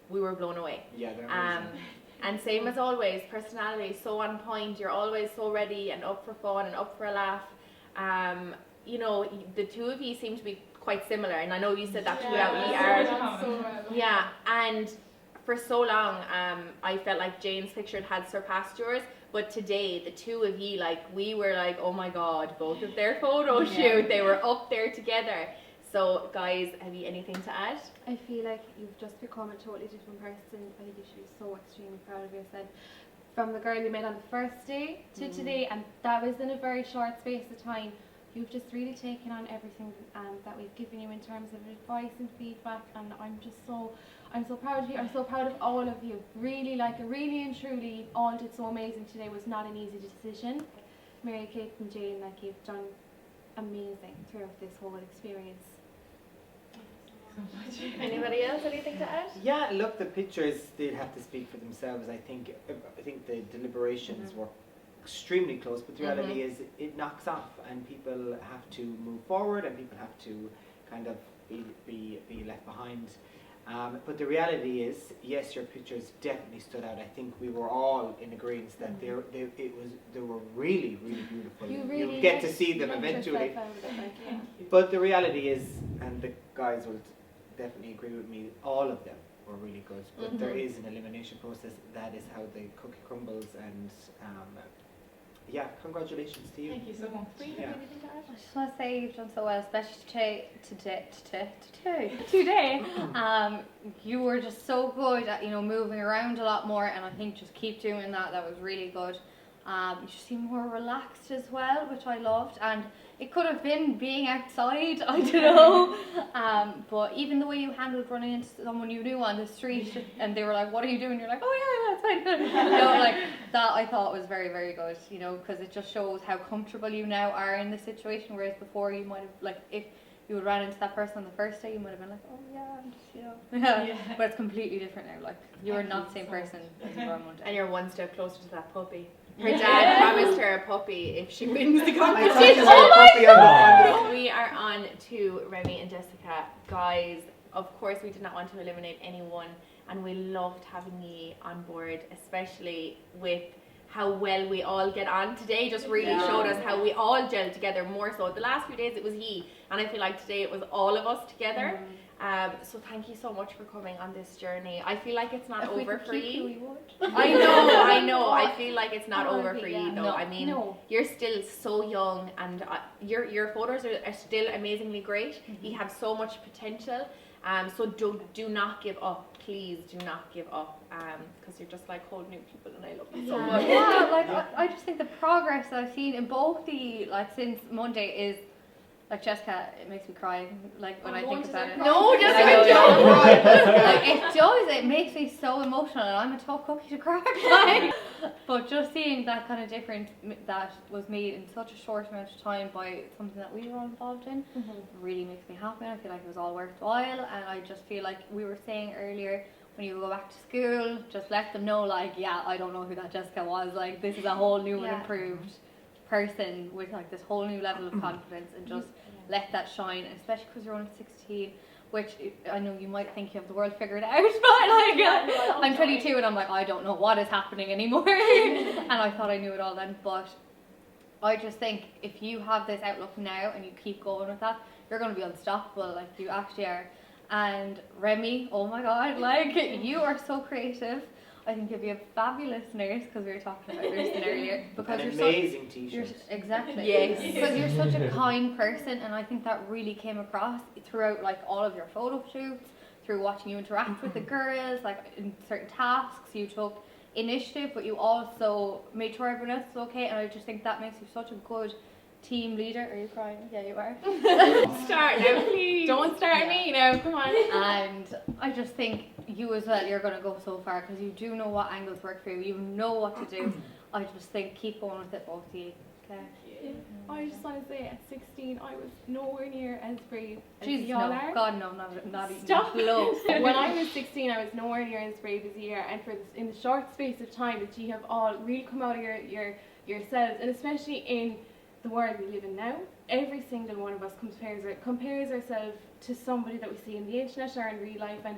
we were blown away. Yeah, they're amazing. And same as always, personality so on point. You're always so ready and up for fun and up for a laugh. The two of you seem to be quite similar, and I know you said that throughout. Yeah, and for so long, I felt like Jane's picture had surpassed yours. But today, the two of you, we were like, oh my god, both of their photo shoot, they were up there together. So, guys, have you anything to add? I feel like you've just become a totally different person. I think you should be so extremely proud of yourself. From the girl you met on the first day to today, and that was in a very short space of time. You've just really taken on everything that we've given you in terms of advice and feedback, and I'm so proud of you. I'm so proud of all of you. Really and truly, all did so amazing today. It was not an easy decision. Mary Kate and Jane, you've done amazing throughout this whole experience. Anybody else, anything to add? Yeah, look, the pictures, they'd have to speak for themselves. I think the deliberations were extremely close, but the reality is it knocks off, and people have to move forward, and people have to kind of be left behind. But the reality is, yes, your pictures definitely stood out. I think we were all in agreement that they were really, really beautiful. You'll get to see them eventually. But the reality is, and the guys will definitely agree with me, all of them were really good. But there is an elimination process. That is how the cookie crumbles. And yeah, congratulations to you. Thank you so much. Yeah. I just want to say you've done so well, especially today. You were just so good at moving around a lot more, and I think just keep doing that. That was really good. You just seem more relaxed as well, which I loved, and it could have been being outside, I don't know. But even the way you handled running into someone you knew on the street, and they were like, "What are you doing?" You're like, "Oh yeah, that's fine." Like that, I thought was very, very good. Because it just shows how comfortable you now are in the situation. Whereas before, you might have if you would ran into that person on the first day, you might have been like, "Oh yeah, I'm just But it's completely different now. Like you're not the same person as you were on Monday. And you're one step closer to that puppy. Her dad promised her a puppy if she wins the competition. We are on to Remy and Jessica. Guys, of course we did not want to eliminate anyone, and we loved having you on board, especially with how well we all get on today. Just really showed us how we all gelled together more so. The last few days it was he, and I feel like today it was all of us together. So thank you so much for coming on this journey. I feel like it's not over for you. I know. I feel like it's not over for you though. I mean, you're still so young, and your photos are still amazingly great. You have so much potential. So do not give up. Please do not give up. Because you're just like whole new people, and I love you so much. Yeah, like I just think the progress that I've seen in both since Monday is. Like Jessica, it makes me cry. Like when I think about it. No, Jessica, it does. It makes me so emotional, and I'm a tough cookie to crack. But just seeing that kind of difference that was made in such a short amount of time by something that we were all involved in, really makes me happy. I feel like it was all worthwhile, and I just feel like we were saying earlier, when you go back to school, just let them know, like, yeah, I don't know who that Jessica was. Like, this is a whole new and improved person with like this whole new level of confidence, and just let that shine, especially because you're only 16, which I know you might think you have the world figured out, but I'm 22 and I'm like, I don't know what is happening anymore. And I thought I knew it all then, but I just think if you have this outlook now and you keep going with that, you're going to be unstoppable. Like you actually are. And Remy, oh my god, like you are so creative. I think you'll be a fabulous nurse, because we were talking about nursing earlier. Because an amazing t-shirt. Exactly. Yes. Because you're such a kind person, and I think that really came across throughout like all of your photo shoots, through watching you interact with the girls, like in certain tasks you took initiative, but you also made sure everyone else was okay, and I just think that makes you such a good team leader. Are you crying? Yeah, you are. Start now, please. Don't start me now, come on. And I just think you as well, you're going to go so far, because you do know what angles work for you, you know what to do. I just think keep going with it, both of you. Okay. Yeah. I just want to say, at 16, I was nowhere near as brave as Jesus, y'all no. are. God, no, not even close. When I was 16, I was nowhere near as brave as you are, and in the short space of time that you have all really come out of yourselves, and especially in the world we live in now, every single one of us compares ourselves to somebody that we see in the internet or in real life, and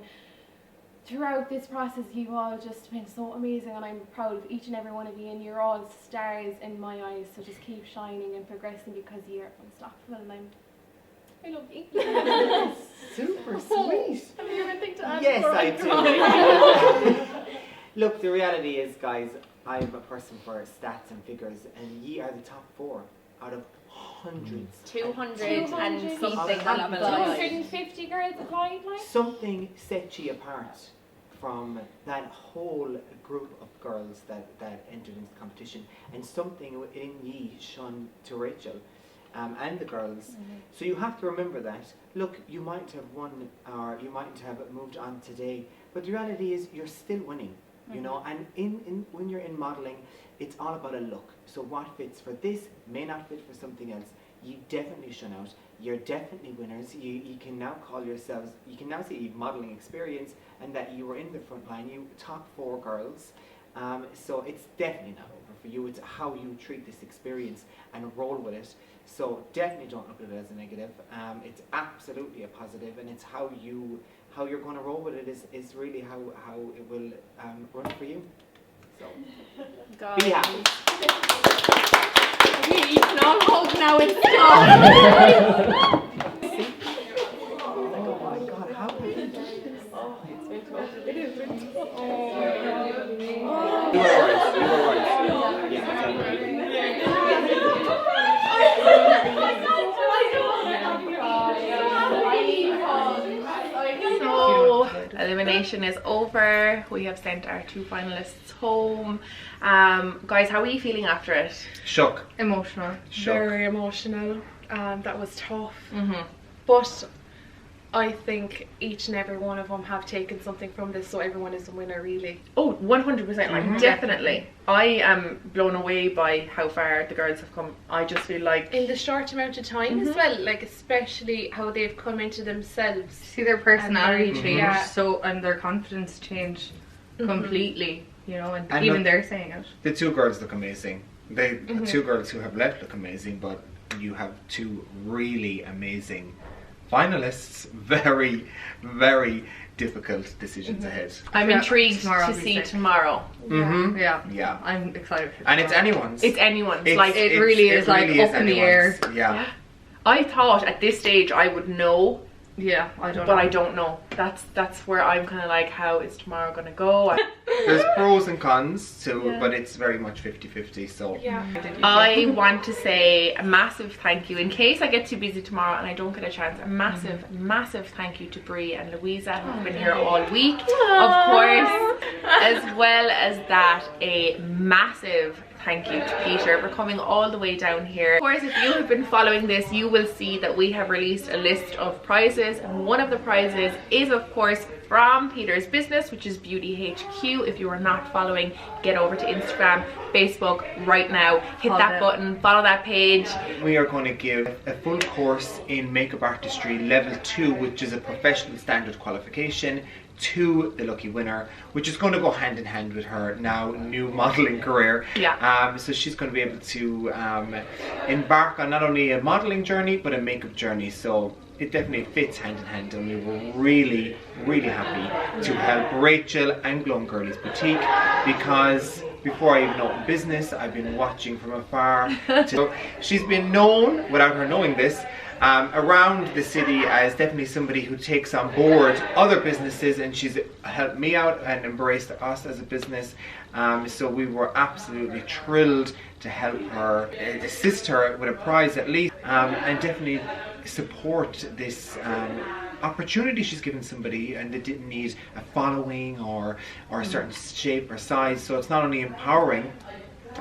throughout this process you've all just been so amazing, and I'm proud of each and every one of you, and you're all stars in my eyes, so just keep shining and progressing, because you're unstoppable, and I love you. Super sweet. Have you ever think to ask? Yes, I do. Look, the reality is, guys, I'm a person for stats and figures, and ye are the top 4 out of hundreds. 200 and something. 250 girls applied, like? Something set ye apart from that whole group of girls that entered into the competition, and something in ye shone to Rachel and the girls. So you have to remember that. Look, you might have won, or you might have moved on today, but the reality is you're still winning. You know, and when you're in modelling, it's all about a look. So what fits for this may not fit for something else. You definitely shine out. You're definitely winners. You can now call yourselves, you can now say you've modelling experience, and that you were in the front line. You top 4 girls. So it's definitely not over for for you. It's how you treat this experience and roll with it. So definitely don't look at it as a negative. It's absolutely a positive, and it's how you're going to roll with it is really how it will run for you. So be happy. You can all hug now and stop. So, elimination is over. We have sent our 2 finalists home. Guys, how are you feeling after it? Shook. Emotional. Very emotional. That was tough. Mm-hmm. But I think each and every one of them have taken something from this, so everyone is a winner, really. Oh, 100%. Like, definitely. I am blown away by how far the girls have come. I just feel like In the short amount of time as well, like especially how they've come into themselves. See their personality change, Yeah. so and their confidence change completely. You know, and And even look, they're saying it. The 2 girls look amazing. The 2 girls who have left look amazing, but you have 2 really amazing finalists. Very, very difficult decisions ahead. I'm intrigued tomorrow to will be see sick. tomorrow. Mm-hmm. Yeah, I'm excited. And it's anyone's. It's anyone's. It's- like it really is like really up in the air. anyone's. Yeah. I thought at this stage I would know, Yeah, I don't but know. I don't know. That's where I'm kind of like, how is tomorrow gonna go? There's pros and cons to, but it's very much 50-50. So I want to say a massive thank you, in case I get too busy tomorrow and I don't get a chance, a massive thank you to Bree and Louisa, who've been here all week, of course, as well as that, a massive thank you to Peter for coming all the way down here. Of course, if you have been following this, you will see that we have released a list of prizes, and one of the prizes is of course from Peter's business, which is Beauty HQ. If you are not following, get over to Instagram, Facebook right now, hit that button, follow that page. we are going to give a full course in makeup artistry level 2, which is a professional standard qualification, to the lucky winner, which is going to go hand in hand with her now new modeling career. So she's going to be able to embark on not only a modeling journey but a makeup journey. So it definitely fits hand in hand, and we were really happy to help Rachel and Glow and Girlies Boutique, because before I even opened business, I've been watching from afar. So she's been known, without her knowing this, around the city as definitely somebody who takes on board other businesses, and she's helped me out and embraced us as a business. So we were absolutely thrilled to help her, assist her with a prize at least, and definitely support this opportunity she's given somebody, and they didn't need a following or a certain shape or size. So it's not only empowering,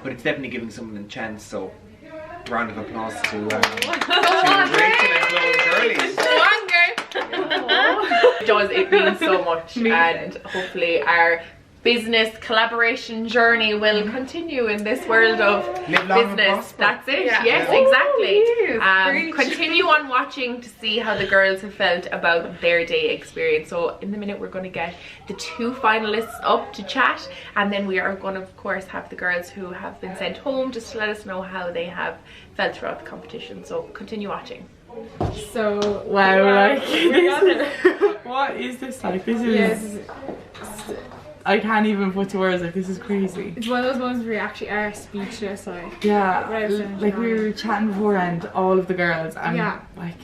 but it's definitely giving someone a chance. So round of applause to Rachel and Glow and Girlies. It means so much, and hopefully our business collaboration journey will continue in this world of business. That's it. Yes, exactly. Continue on watching to see how the girls have felt about their day experience. So in the minute we're going to get the 2 finalists up to chat, and then we are going to of course have the girls who have been sent home just to let us know how they have felt throughout the competition. So continue watching. So wow, like this, what is this like? This is I can't even put to words, like this is crazy. It's one of those moments where you actually are speechless, like. Yeah, like we were chatting beforehand, all of the girls, and like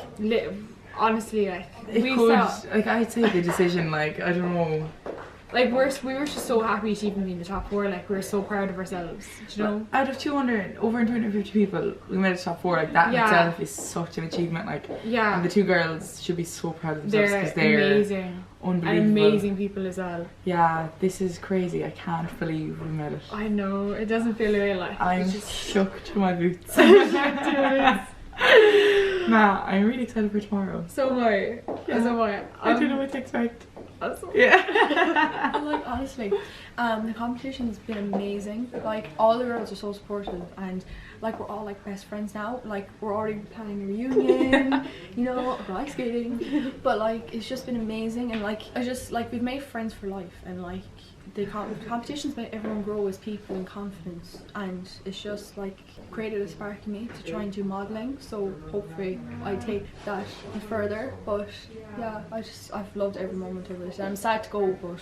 honestly, like it could, like I'd say the decision, like I don't know. Like we were just so happy to even be in the top 4. Like we were so proud of ourselves. You know, out of over 250 people, we made the top 4. Like that in itself is such an achievement. Like and the 2 girls should be so proud of themselves because they're amazing, unbelievable, and amazing people as well. Yeah, this is crazy. I can't believe we made it. I know, it doesn't feel real. Like I'm shook to my boots. Nah, I'm really excited for tomorrow. So am I. So am I. I don't know what to expect. Yeah. And like honestly, the competition's been amazing. Like all the girls are so supportive, and like we're all like best friends now. Like we're already planning a reunion, you know, or ice skating. But like it's just been amazing, and like I just like we've made friends for life, and like the competitions make everyone grow as people and confidence, and it's just like created a spark in me to try and do modelling, so hopefully I take that further. But yeah, I've loved every moment of it, and I'm sad to go, but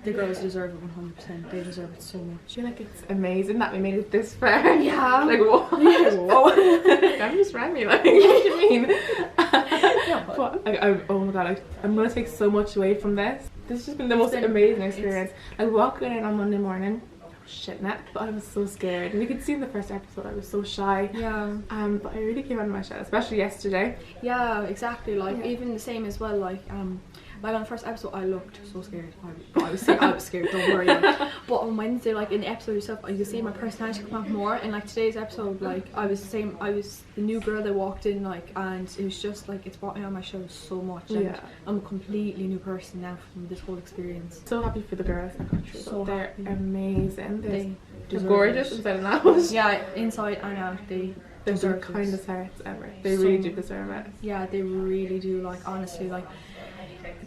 the girls deserve it 100%. They deserve it so much. I feel like it's amazing that we made it this far. Yeah. Like, whoa. Whoa. That just ran me, like, what do you mean? But, like, oh my god, I'm going to take so much away from this. This has just been the most amazing experience. Like, walking in on Monday morning, shit net, but I was so scared. And you could see in the first episode I was so shy. Yeah. But I really came out of my shell, especially yesterday. Yeah, exactly. Like even the same as well. Like on the first episode, I looked so scared. I was scared. Don't worry. Like. But on Wednesday, like in the episode itself, you see my personality come out more. And like today's episode, like I was the same. I was the new girl that walked in, like, and it was just like it's brought me on my show so much. And I'm a completely new person now from this whole experience. So happy for the girls that got through. So they're happy. Amazing. They're gorgeous inside and out. Yeah, inside and out. They're the kindest hearts ever. They really do deserve it. Yeah, they really do. Like honestly, like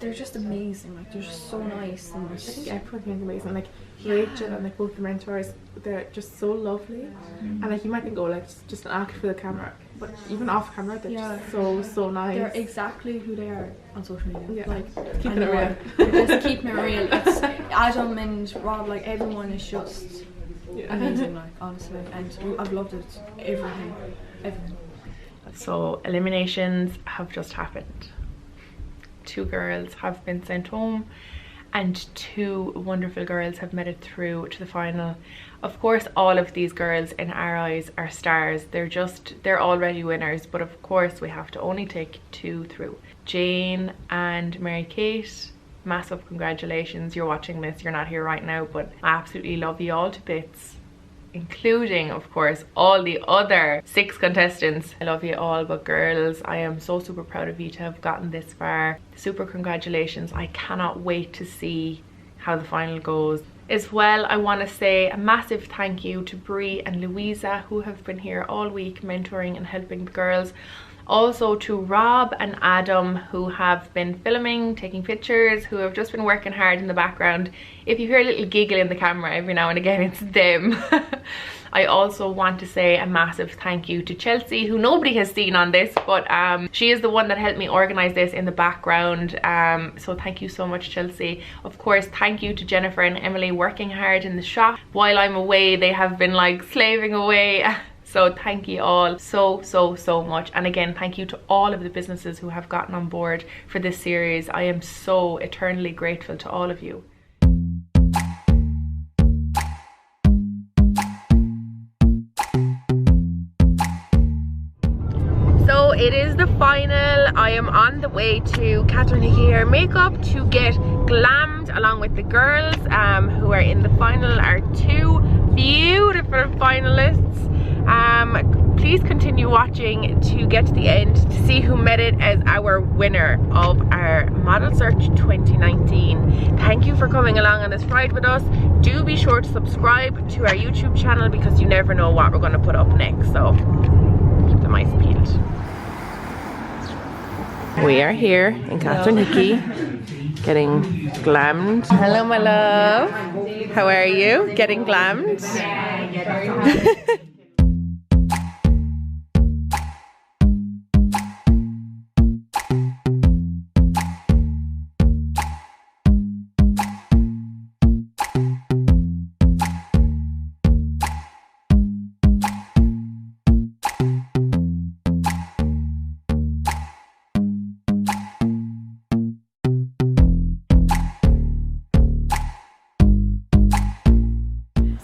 they're just amazing. Like they're just so nice. And I think everyone is amazing. Like Rachel and like both the mentors, they're just so lovely. And like you might think, oh, like it's just an act for the camera, but even off camera, they're just so nice. They're exactly who they are on social media. Yeah. Like keeping it real. They're just keeping it real. It's Adam and Rob. Like everyone is just amazing. Like honestly, and I've loved it. Everything. So eliminations have just happened. 2 girls have been sent home and 2 wonderful girls have made it through to the final. Of course, all of these girls in our eyes are stars. They're already winners, but of course we have to only take 2 through. Jane and Mary Kate, massive congratulations. You're watching this, you're not here right now, but I absolutely love you all to bits, including of course all the other 6 contestants. I love you all, but girls, I am so super proud of you to have gotten this far. Super congratulations. I cannot wait to see how the final goes. As well, I want to say a massive thank you to Bree and Louisa, who have been here all week mentoring and helping the girls. Also to Rob and Adam, who have been filming, taking pictures, who have just been working hard in the background. If you hear a little giggle in the camera every now and again, it's them. I also want to say a massive thank you to Chelsea, who nobody has seen on this, but she is the one that helped me organize this in the background. So thank you so much, Chelsea. Of course, thank you to Jennifer and Emily, working hard in the shop. While I'm away, they have been like slaving away. So thank you all so much. And again, thank you to all of the businesses who have gotten on board for this series. I am so eternally grateful to all of you. So it is the final. I am on the way to Catherine Hickey Hair Makeup to get glammed along with the girls who are in the final, are 2 beautiful finalists. Please continue watching to get to the end to see who made it as our winner of our Model Search 2019. Thank you for coming along on this ride with us. Do be sure to subscribe to our YouTube channel because you never know what we're going to put up next, so keep them eyes peeled. We are here in Catherine Hickey getting glammed. Hello my love, how are you? Getting glammed?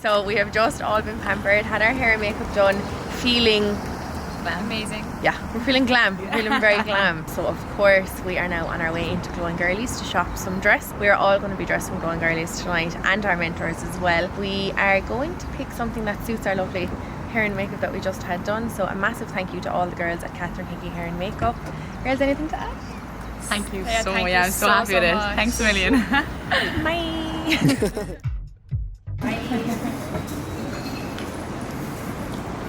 So we have just all been pampered, had our hair and makeup done, feeling amazing. Yeah, we're feeling glam, we're feeling very glam. So of course we are now on our way into Glowing Girlies to shop some dress. We are all going to be dressed from Glowing Girlies tonight, and our mentors as well. We are going to pick something that suits our lovely hair and makeup that we just had done. So a massive thank you to all the girls at Catherine Hickey Hair and Makeup. Girls, anything to add? Thank you I'm so happy with it. Thanks a million. Bye.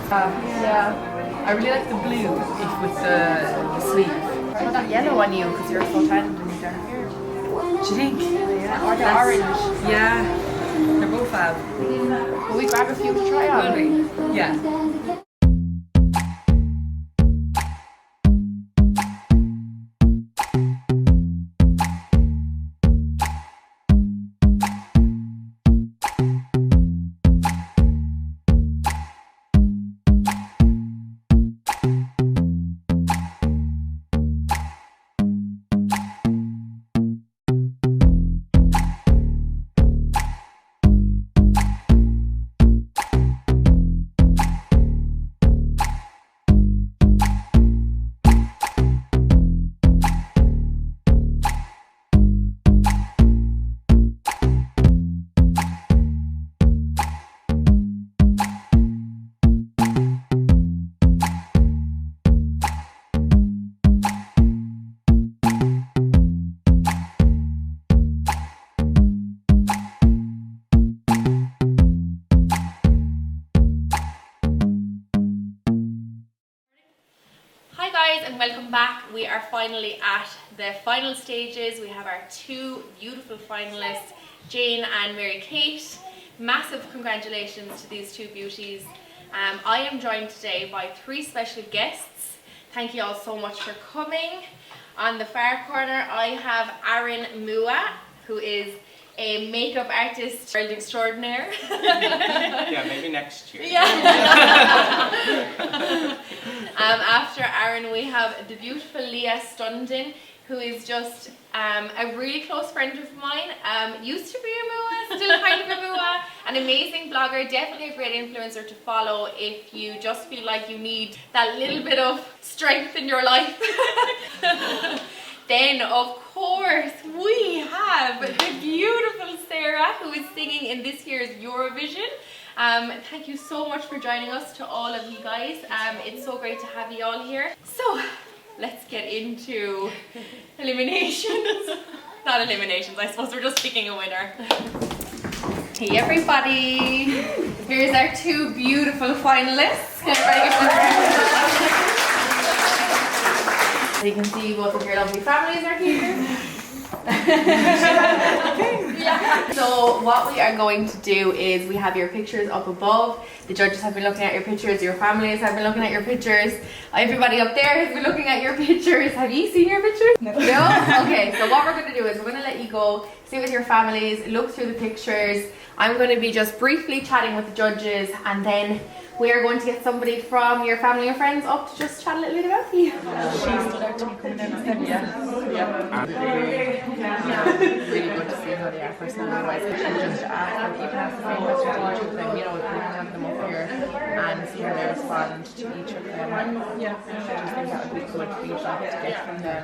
Yeah. I really like the blue if with the sleeve. Put that yellow on you because you're so tan and you don't here. Do you think? Yeah, or the orange. Yeah. They're both fab. Will we grab a few to try on? Will we? Yeah. Hi guys and welcome back. We are finally at the final stages. We have our two beautiful finalists, Jane and Mary Kate. Massive congratulations to these two beauties. I am joined today by three special guests. Thank you all so much for coming. On the far corner I have Aaron Mua, who is a makeup artist world extraordinaire. Yeah, maybe next year. Yeah. After Aaron we have the beautiful Leah Stundon, who is just a really close friend of mine. Used to be a Mua, still kind of a Mua. An amazing blogger, definitely a great influencer to follow if you just feel like you need that little bit of strength in your life. Then, of course, we have the beautiful Sarah, who is singing in this year's Eurovision. Thank you so much for joining us, to all of you guys. It's so great to have you all here. So, let's get into eliminations. Not eliminations, I suppose we're just picking a winner. Hey everybody, here's our two beautiful finalists. Can everybody give them a round? So you can see both of your lovely families are here. Yeah. So what we are going to do is we have your pictures up above. The judges have been looking at your pictures, your families have been looking at your pictures. Everybody up there has been looking at your pictures. Have you seen your pictures? No? Okay, so what we're going to do is we're going to let you go, sit with your families, look through the pictures. I'm going to be just briefly chatting with the judges, and then we are going to get somebody from your family or friends up to just chat a little bit about you. She stood out to me coming down the steps. Yeah. Really good to see how they are personality-wise. And just ask them, you can ask the same question to each of them, you know, if we have them up here and see how they respond to each of them. Yeah. I just think that would be good feedback to get from them.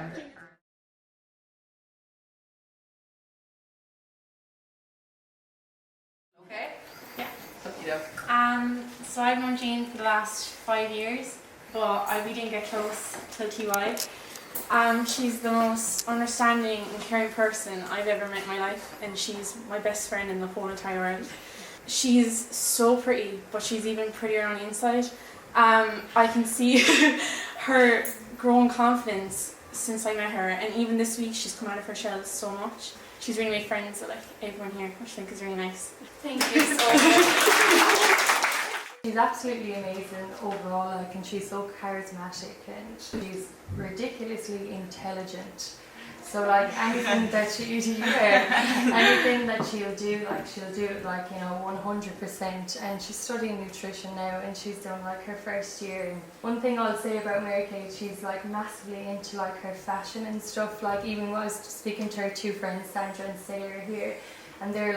Okay? Yeah. So I've known Jane for the last 5 years, but we didn't get close till TY. She's the most understanding and caring person I've ever met in my life, and she's my best friend in the whole entire world. She's so pretty, but she's even prettier on the inside. I can see her growing confidence since I met her, and even this week she's come out of her shell so much. She's really made friends with everyone here, which I think is really nice. Thank you so much. She's absolutely amazing overall, and she's so charismatic and she's ridiculously intelligent. So anything that anything that she'll do, she'll do it 100%. And she's studying nutrition now, and she's done her first year. And one thing I'll say about Mary Kate, she's massively into her fashion and stuff. Even when I was speaking to her two friends, Sandra and Sarah here, and they're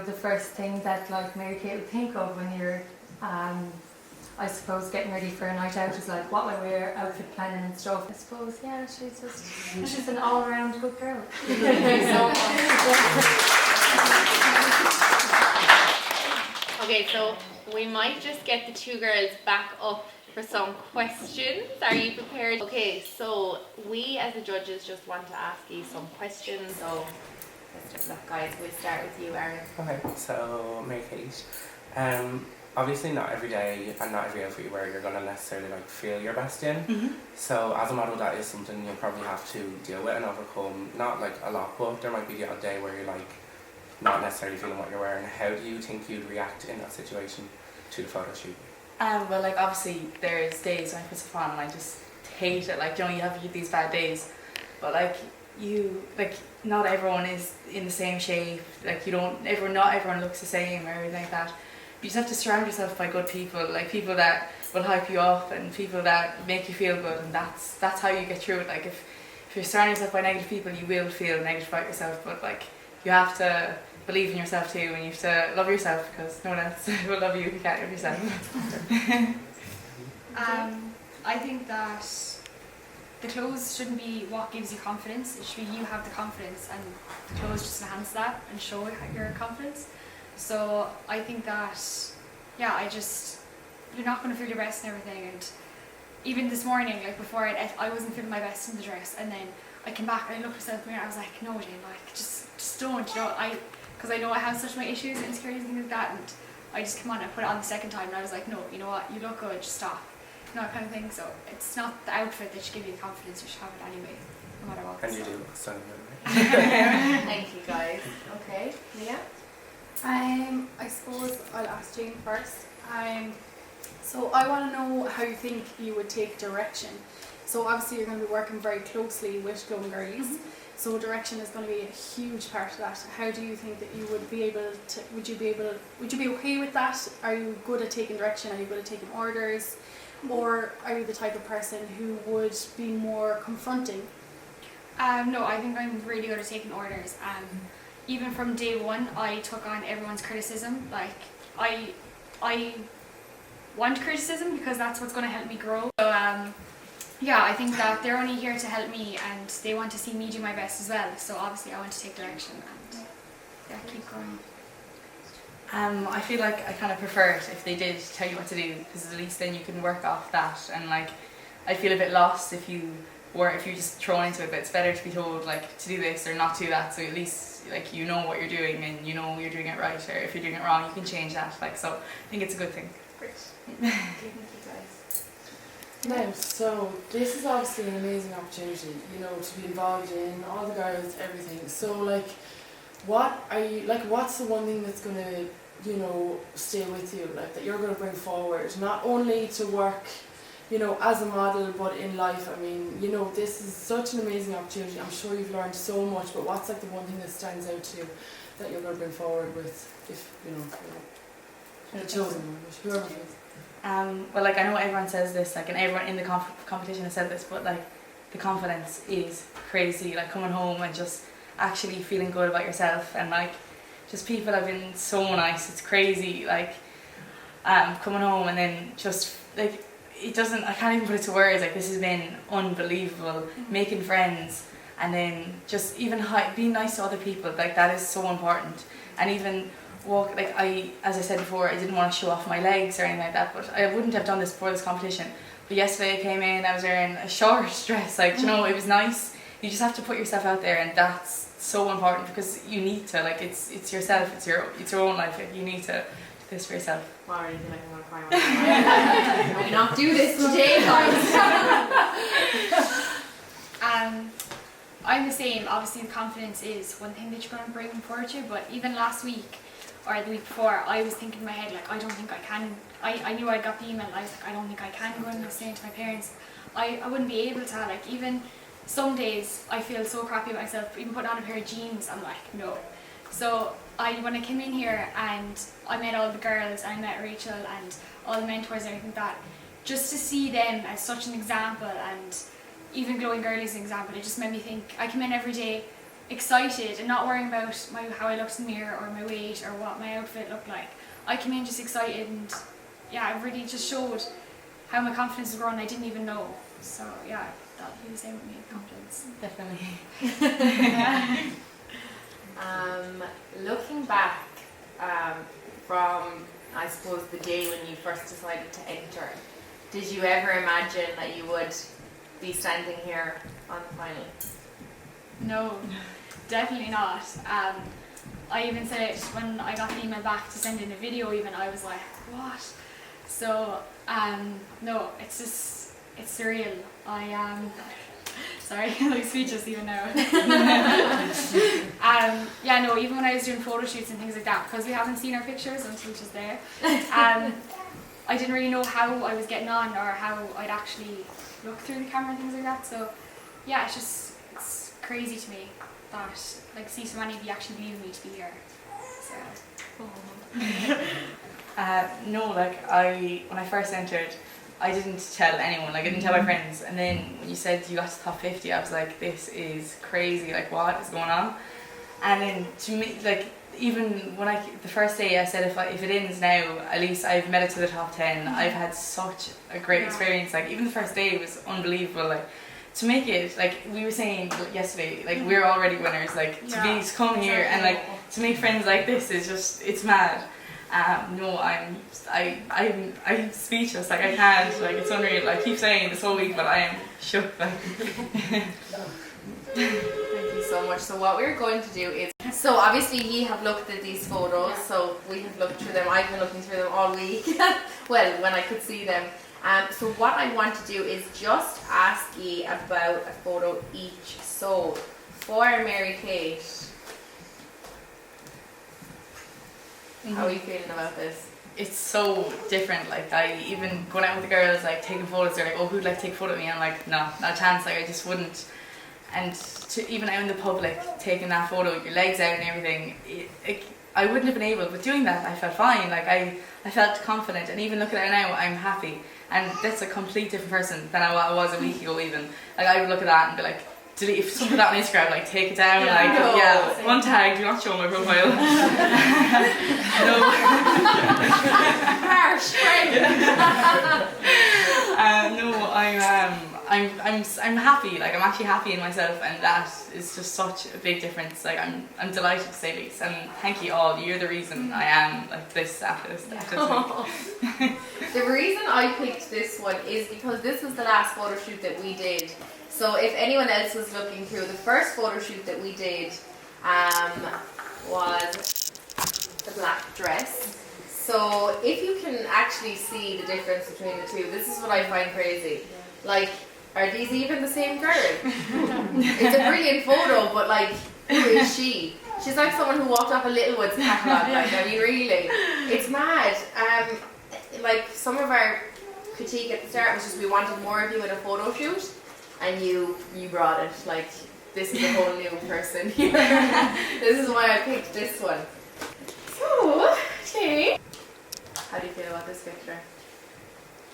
the first thing that Mary Kate would think of when you're I suppose getting ready for a night out is what I wear, outfit planning and stuff. I suppose, yeah, she's an all-around good girl. Okay, so we might just get the two girls back up for some questions. Are you prepared? Okay, so we as the judges just want to ask you some questions. So let's just look, guys. We'll start with you, Aaron. Okay, so Mary Kate, obviously not every day and not every outfit you wear you're going to necessarily like feel your best in. So as a model, that is something you'll probably have to deal with and overcome. Not like a lot, but there might be the odd day where you're like not necessarily feeling what you're wearing. How do you think you'd react in that situation to the photo shoot? Well, like obviously there's days when I put stuff on and I just hate it. Like, you know, you have these bad days, but like not everyone is in the same shape. Like, not everyone looks the same or anything like that. You just have to surround yourself by good people, like people that will hype you up and people that make you feel good, and that's how you get through it. Like, if you're surrounding yourself by negative people, you will feel negative about yourself, but like you have to believe in yourself too, and you have to love yourself because no one else will love you if you can't love yourself. I think that the clothes shouldn't be what gives you confidence. It should be you have the confidence, and the clothes just enhance that and show your confidence. So I think that, yeah, you're not going to feel your best and everything. And even this morning, like before I wasn't feeling my best in the dress, and then I came back and I looked at myself in the mirror. I was like, no, Jane, like just don't, you know. Because I know I have such my issues and insecurities and things like that, and I just came on and put it on the second time, and I was like, no, you know what, you look good, just stop, you know, that kind of thing. So it's not the outfit that should give you the confidence. You should have it anyway, no matter what. And you do look stunning, Thank you, guys. Okay, Leah? I suppose I'll ask Jane first. So I want to know how you think you would take direction. So obviously you're going to be working very closely with Glowing Girlies. So direction is going to be a huge part of that. How do you think that you would be able to? Would you be okay with that? Are you good at taking direction? Are you good at taking orders? Or are you the type of person who would be more confronting? No, I think I'm really good at taking orders. Even from day one, I took on everyone's criticism. Like, I want criticism because that's what's going to help me grow. So, yeah, I think that they're only here to help me, and they want to see me do my best as well. So obviously I want to take direction and, yeah, keep going. I feel like I kind of prefer it if they did tell you what to do, because at least then you can work off that. And like, I feel a bit lost if you're just thrown into it, but it's better to be told like to do this or not to do that, so at least like you know what you're doing and you know you're doing it right, or if you're doing it wrong you can change that. Like, so I think it's a good thing. Great. Thank you guys. No, so this is obviously an amazing opportunity, you know, to be involved in, all the girls, everything. So like, what's the one thing that's going to, you know, stay with you, like that you're going to bring forward, not only to work, you know, as a model, but in life? I mean, you know, this is such an amazing opportunity. I'm sure you've learned so much, but what's like the one thing that stands out to you that you're going to bring forward with, if, you know, the chosen one, whoever it is? Well, like, I know everyone says this, like, and everyone in the competition has said this, but like, the confidence is crazy. Like, coming home and just actually feeling good about yourself, and like, just people have been so nice. It's crazy. Like, coming home and then just like, I can't even put it to words. Like, this has been unbelievable. Making friends, and then just even being nice to other people. Like, that is so important. And even walk, like, as I said before, I didn't want to show off my legs or anything like that, but I wouldn't have done this before this competition. But yesterday I came in, I was wearing a short dress, like, you know, it was nice. You just have to put yourself out there, and that's so important, because you need to, like, it's yourself, it's your own life. Like, you need to do this for yourself. Wow, I didn't like want to cry. Can we not do this today, guys? I'm the same. Obviously, the confidence is one thing that you're going to bring forward to, but even last week or the week before, I was thinking in my head, like, I don't think I can. I knew I got the email, I was like, I don't think I can go in. I was saying to my parents, I wouldn't be able to. Like, even some days I feel so crappy about myself, even putting on a pair of jeans, I'm like, no. So when I came in here and I met all the girls, I met Rachel and all the mentors and everything like that, just to see them as such an example, and even Glowing Girlies as an example, it just made me think. I come in every day excited and not worrying about how I looked in the mirror or my weight or what my outfit looked like. I came in just excited, and yeah, it really just showed how my confidence has grown. I didn't even know. So yeah, that'll be the same with me, confidence. Definitely. Looking back from, I suppose, the day when you first decided to enter, did you ever imagine that you would be standing here on the final? No, definitely not. I even said when I got the email back to send in a video, even I was like, what? So no, it's just it's surreal. Sorry, I'm like speechless even now. Yeah, no, even when I was doing photo shoots and things like that, because we haven't seen our pictures until just there, I didn't really know how I was getting on or how I'd actually look through the camera and things like that. So yeah, it's crazy to me that like see so many of you actually believe me to be here. So. No, like when I first entered, I didn't tell anyone, like I didn't tell my friends, and then when you said you got to top 50, I was like, this is crazy, like what is going on? And then to me, like even when the first day I said if it ends now, at least I've made it to the top 10. I've had such a great experience, like even the first day was unbelievable, like to make it, like we were saying yesterday, like we're already winners, like to come here and like to make friends like this is just, it's mad. No, I'm speechless, like I can't, like it's unreal. I keep saying this whole week, but I am shook. Like. Thank you so much. So what we're going to do is, so obviously you have looked at these photos, so we have looked through them. I've been looking through them all week. Well, when I could see them. So what I want to do is just ask you about a photo each. So for Mary Kate, how are you feeling about this? It's so different, like I even going out with the girls, like taking photos, they're like, oh, who'd like to take a photo of me? I'm like, no, not a chance, like I just wouldn't. And to even out in the public, taking that photo with your legs out and everything, I wouldn't have been able, but doing that I felt fine, like I felt confident, and even looking at it now, I'm happy. And that's a complete different person than I was a week ago even. Like I would look at that and be like, delete, if someone put that on Instagram, like take it down, untag, do not show my profile. No. Harsh, no, I'm happy, like I'm actually happy in myself, and that is just such a big difference. Like I'm delighted to say this, and thank you all, you're the reason I am like this after this week. The reason I picked this one is because this was the last photo shoot that we did. So if anyone else was looking through, the first photo shoot that we did was the black dress. So if you can actually see the difference between the two, this is what I find crazy. Like, are these even the same girl? It's a brilliant photo, but like, who is she? She's like someone who walked off a Littlewoods catalogue. Like, I mean, really, it's mad. Like some of our critique at the start was just we wanted more of you in a photo shoot, and you brought it. Like, this is a whole new person here. This is why I picked this one. So, okay. How do you feel about this picture?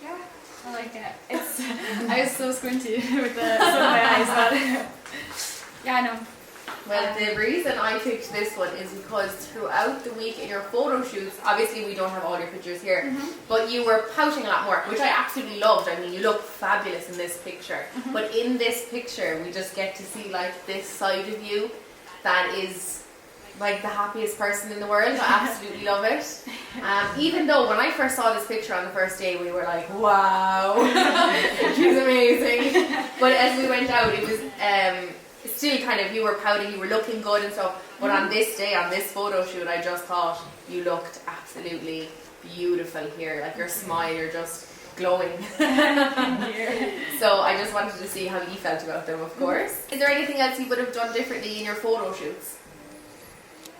Yeah, I like it. It's I was so squinty with the sun of my eyes, but yeah, I know. Well, the reason I picked this one is because throughout the week in your photo shoots, obviously we don't have all your pictures here, but you were pouting a lot more, which I absolutely loved. I mean, you look fabulous in this picture. But in this picture, we just get to see like this side of you that is like the happiest person in the world. I absolutely love it. Even though when I first saw this picture on the first day, we were like, wow, she's amazing. But as we went out, it was still kind of, you were pouting, you were looking good and stuff. But on this day, on this photo shoot, I just thought you looked absolutely beautiful here. Like your smile, you're just glowing. So I just wanted to see how you felt about them, of course. Is there anything else you would have done differently in your photo shoots?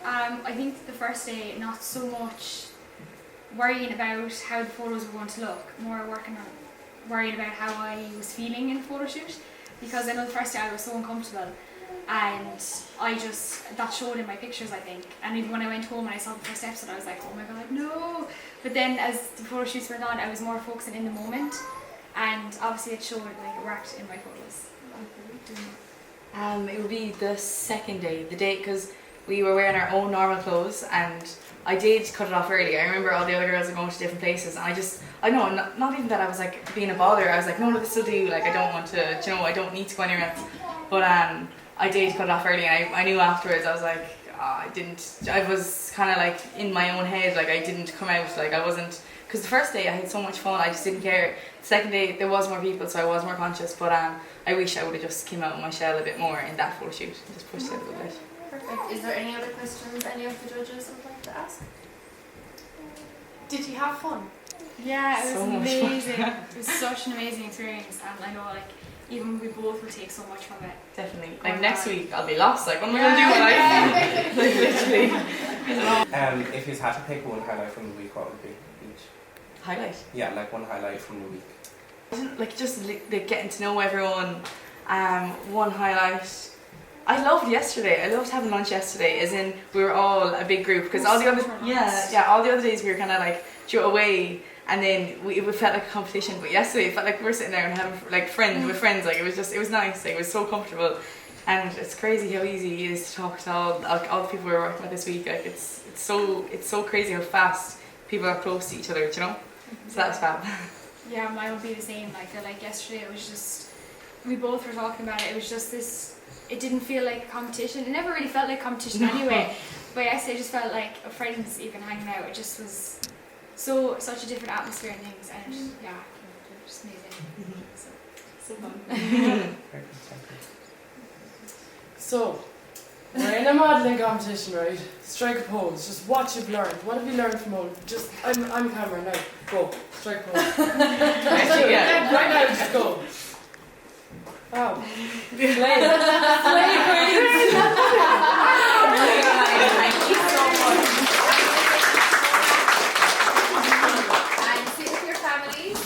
I think the first day, not so much worrying about how the photos were going to look, more worrying about how I was feeling in the photo shoot, because I know the first day I was so uncomfortable, and that showed in my pictures, I think. And even when I went home and I saw the first episode, I was like, oh my god, no. But then as the photo shoots went on, I was more focusing in the moment, and obviously it showed, like it worked in my photos. It would be the second day, the day, because we were wearing our own normal clothes, and I did cut it off early. I remember all the other girls were going to different places, and I know, not even that I was like being a bother. I was like, no, this will do. Like, I don't want to, I don't need to go anywhere else. But I did cut it off early, and I knew afterwards. I was like, I was kind of like in my own head. Like, I didn't come out. Like, I wasn't, because the first day I had so much fun. I just didn't care. The second day there was more people, so I was more conscious. But I wish I would have just came out of my shell a bit more in that photo shoot. Just pushed it a little bit. perfect. Is there any other questions any of the judges would like to ask? Did you have fun? Yeah, it was So much amazing. fun. It was such an amazing experience, and I know like even we both will take so much from it. Definitely. Going Like next on. week I'll be lost. Like what am I gonna do when I like literally. If you had to pick one highlight from the week, what would it be each? Highlight. Yeah, like one highlight from the week. Like just like getting to know everyone. One highlight. I loved yesterday. I loved having lunch yesterday. As in, we were all a big group because all the other all the other days we were kind of like away, and then it felt like a competition. But yesterday it felt like we were sitting there and having like friends with friends. Like it was nice. Like, it was so comfortable, and it's crazy how easy it is to talk to all the people we were working with this week. Like it's so crazy how fast people are close to each other. You know, so that was fab. Yeah, mine would be the same. Like yesterday, it was just we both were talking about it. It was just this. It didn't feel like a competition. It never really felt like competition anyway. But yesterday, it just felt like a friends even hanging out. It just was such a different atmosphere and things. And yeah, it was just amazing. So fun. So, we're in a modelling competition, right? Strike a pose. Just what you've learned. What have you learned from all? Just I'm camera now. Go. Strike a pose. Yeah. Right now, just go. Wow. Slay. Slay queens. Thank you so much. And sit with your families.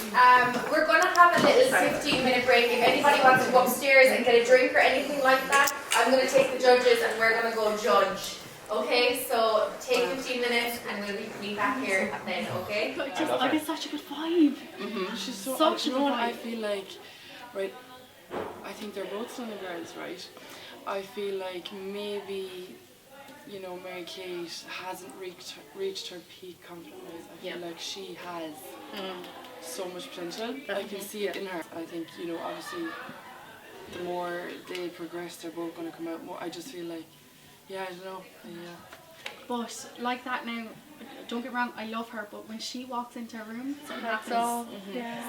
We're going to have a little 15-minute break. If anybody wants to go upstairs and get a drink or anything like that, I'm going to take the judges and we're going to go judge. Okay, so take 15 minutes and we'll be back here then, okay? But just, I get such a good vibe. She's so Such a you know good what I vibe. feel like, right? I think they're both stunning girls, right? I feel like maybe, you know, Mary Kate hasn't reached her peak confidence. I feel like she has so much potential. I can see it in her. I think, you know, obviously, the more they progress, they're both going to come out more. I just feel like, yeah, I don't know. Yeah. But like that now, don't get wrong, I love her, but when she walks into a room, something happens.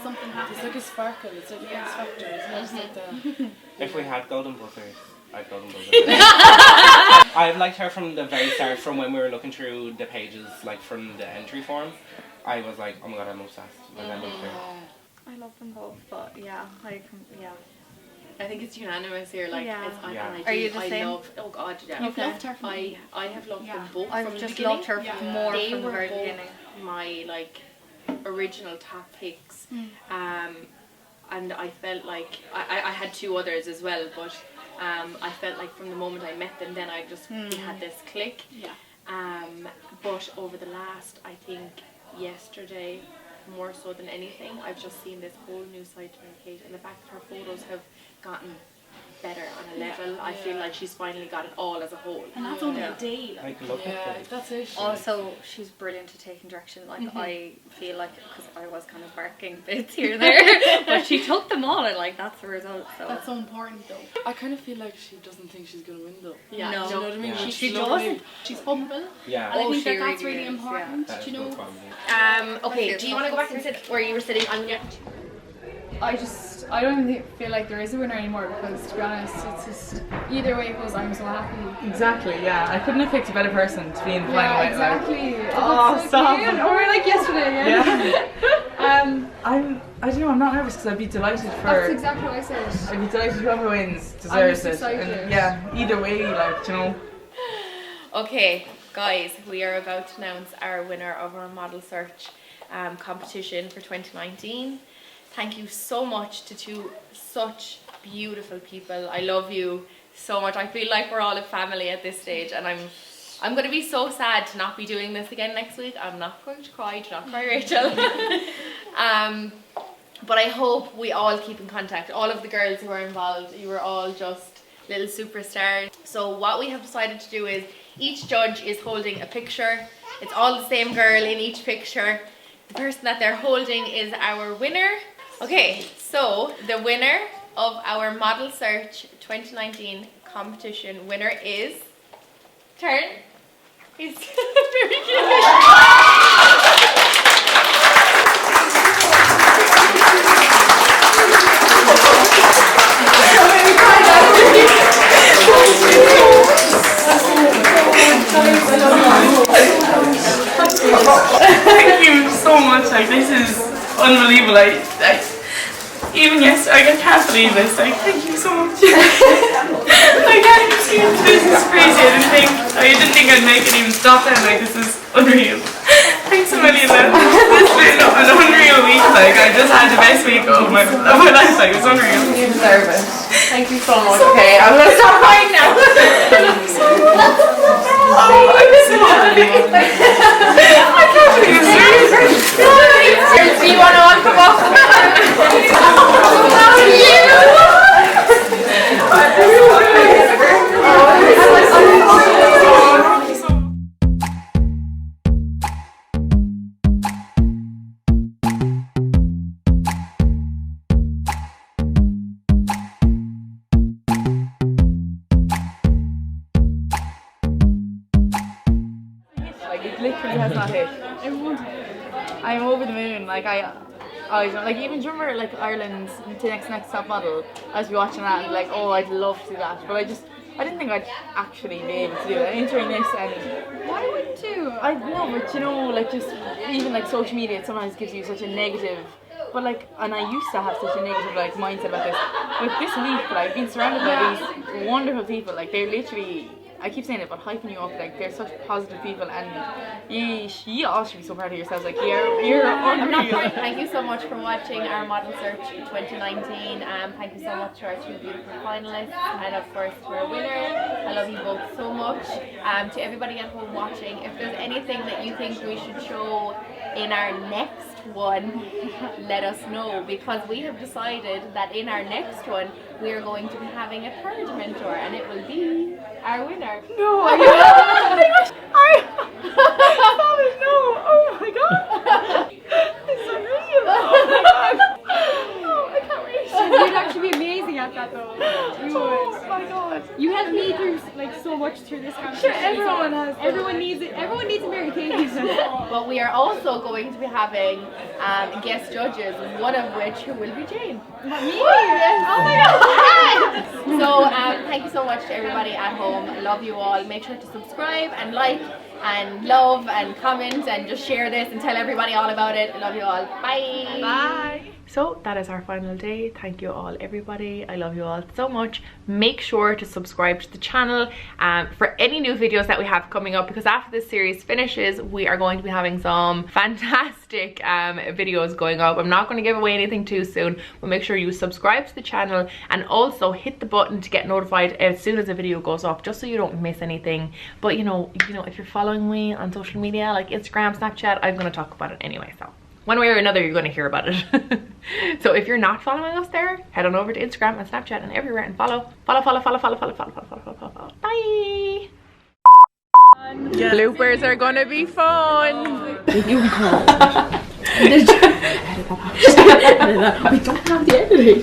Something happens. It's like a sparkle. It's like a factor. It's like the. If we had golden buzzers, I'd golden buzzers. I've liked her from the very start, from when we were looking through the pages, like from the entry form. I was like, oh my god, I'm obsessed. Like, I loved her. I love them both, but yeah, I think it's unanimous here. Like, Are you the I same? love. Oh God, yeah. You've loved her from I have loved them both. I've from just the beginning. loved her more They from the were very both beginning. my like original top picks, and I felt like I had two others as well, but I felt like from the moment I met them, then I just we had this click. But over the last, I think yesterday, more so than anything, I've just seen this whole new side to Mary Kate, and the fact that her photos have gotten better on a level. I feel like she's finally got it all as a whole. And that's only a day. That's it. Also, she's brilliant at taking direction. Like I feel like, because I was kind of barking bits here and there, but she took them all, and like that's the result. So That's so important though. I kind of feel like she doesn't think she's gonna win though. Yeah. No. Do you know what I mean? Yeah. She lovely. doesn't. She's humble. Yeah. And I think she that's really really is, important. That is You know. no problem. Okay, do you want to go back and sit where you were sitting on your... I don't even feel like there is a winner anymore, because to be honest, it's just either way it goes, I'm so happy. Exactly. Yeah. I couldn't have picked a better person to be in the final. Yeah, Like, exactly. oh, That's so stop. cute. Or like yesterday. Yeah. I don't know, I'm not nervous because I'd be delighted for. That's exactly what I said. I'd be delighted whoever wins I'm deserves just it. excited. And yeah, either way, like, you know. Okay, guys, we are about to announce our winner of our model search competition for 2019. Thank you so much to two such beautiful people. I love you so much. I feel like we're all a family at this stage, and I'm going to be so sad to not be doing this again next week. I'm not going to cry. Do not cry, Rachel. But I hope we all keep in contact. All of the girls who are involved, you were all just little superstars. So what we have decided to do is each judge is holding a picture. It's all the same girl in each picture. The person that they're holding is our winner. Okay, so the winner of our Model Search 2019 competition winner is... Turn. He's very cute. unbelievable. Even yesterday, I can't believe this. Like, thank you so much. I can't excuse this. It's crazy. I didn't think I'd make it even stop then. Like, this is unreal. Thanks a million. This has been an unreal week. Like, I just had the best week of my life. Like, it's unreal. You deserve it. Thank you so much. Okay, I'm gonna stop crying now. Oh, I'm so happy. I can't believe it's serious. Do you want to all come up? Like, it literally has not hit. I'm over the moon. Like, like, even do you remember, like, Ireland's next top model? I was watching that and like, oh, I'd love to do that, but I didn't think I'd actually be able to do it. Entering this, and why wouldn't you? I know, but you know, like, just even like social media, it sometimes gives you such a negative. But like, and I used to have such a negative like mindset about this. But this week, like, being surrounded by these wonderful people, like, they're literally. I keep saying it, but hyping you up, like, they're such positive people, and you all should be so proud of yourselves. Like, you're unreal. Thank you so much for watching our Model Search 2019. Thank you so much to our 2 beautiful finalists, and of course to our winner. I love you both so much. To everybody at home watching, if there's anything that you think we should show in our next one, let us know, because we have decided that in our next one we are going to be having a third mentor, and it will be our winner. No, are you? No! Oh my god! It's unreal! Oh my god! Oh, I can't wait! You'd actually be amazing at that though. You would. Oh my god! You have me through like so much through this competition. Sure, everyone has. Everyone needs it. Everyone needs a Mary Kate. But we are also going to be having guest judges, one of which who will be Jane. Me? Yes. Oh my god! So thank you so much to everybody at home. I love you all. Make sure to subscribe and like and love and comment and just share this and tell everybody all about it. I love you all. Bye. Bye. So that is our final day. Thank you all, everybody. I love you all so much. Make sure to subscribe to the channel for any new videos that we have coming up, because after this series finishes, we are going to be having some fantastic videos going up. I'm not going to give away anything too soon, but make sure you subscribe to the channel and also hit the button to get notified as soon as a video goes up, just so you don't miss anything. But you know, if you're following me on social media like Instagram, Snapchat, I'm going to talk about it anyway, so one way or another you're going to hear about it. So if you're not following us there, head on over to Instagram and Snapchat and everywhere and follow. Bye. Bloopers are gonna be fun. You can't. We don't have the editing.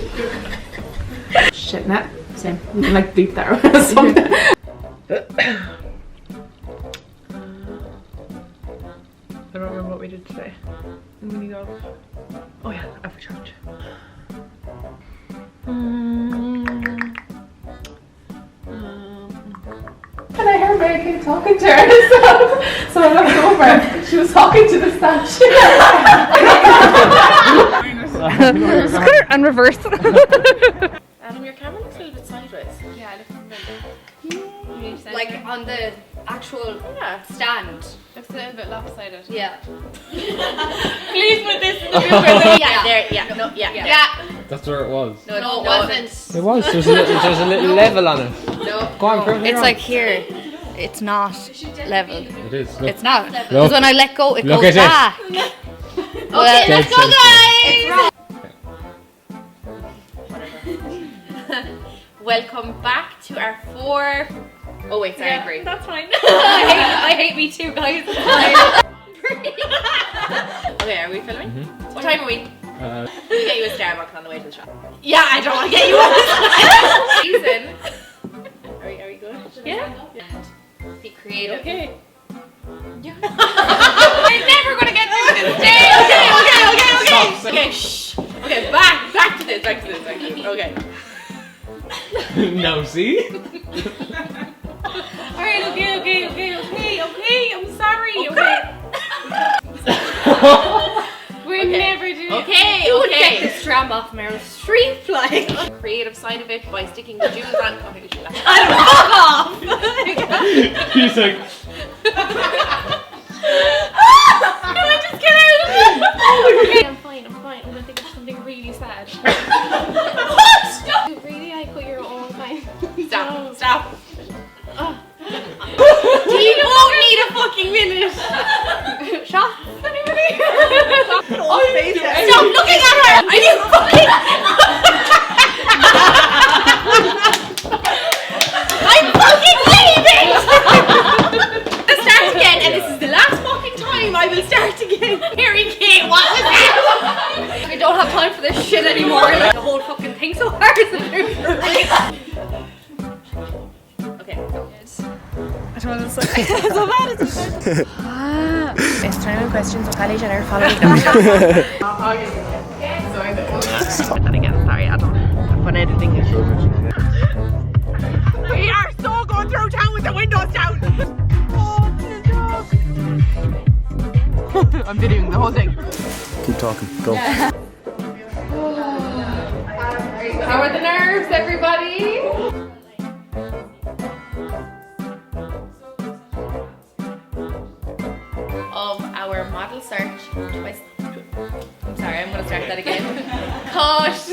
Shit, Nat. Same. You can like beep that or something. I don't remember what we did today. Minigolf. Oh yeah, I forgot. And I heard Mary Kate talking to her, so I looked over. She was talking to the statue. And reverse. Adam, your camera looks a little bit sideways. Yeah, look from the Like on the actual stand. looks a little bit lopsided. Yeah. Please put this in the video. Yeah, there. Yeah, no, yeah. That's where it was. No, it wasn't. It was. There's a little level on it. No. Go on, prove me It's wrong. like here. It's not level. It is. Look. It's not. Look. Because when I let go, it Look goes at it. back. Okay, let's go, guys. Welcome back to our 4. Oh wait, sorry, I'm break. That's fine. I hate me too, guys. It's fine. Okay, are we filming? What time are we? Let me get you a Starbucks on the way to the shop. Yeah, I don't want to get you one. Season. Are we good? Yeah. Be creative. Okay. Yeah. I'm never gonna get through this day. Okay. Shh. Okay, back to this. Okay. No, see? Alright, okay. I'm sorry. Okay. Wait, would never do it. Okay, You would get okay. this drama off Meryl Streep, like. Creative side of it by sticking the jewels on. Okay, we should laugh. Fuck off! He's like, Can I just get out of it? Okay, I'm fine. I'm gonna think of something really sad. What? Really, I put your own kind. Stop. You won't need a fucking minute. Shots? Anybody? Stop looking at her! Are you fucking... I'm fucking leaving! Let's start again, and this is the last fucking time I will start again. Mary Kay, what was that? We don't have time for this shit anymore. Like, the whole fucking thing's so hard to do. Okay. I don't know, so bad it's It's time questions of Kylie Jenner following them. That again, sorry, I don't have fun editing it. We are so going through town with the windows down! I'm videoing the whole thing. keep talking. Go. How are the nerves, everybody? Of our model search. I'm sorry, I'm going to start that again. Cut.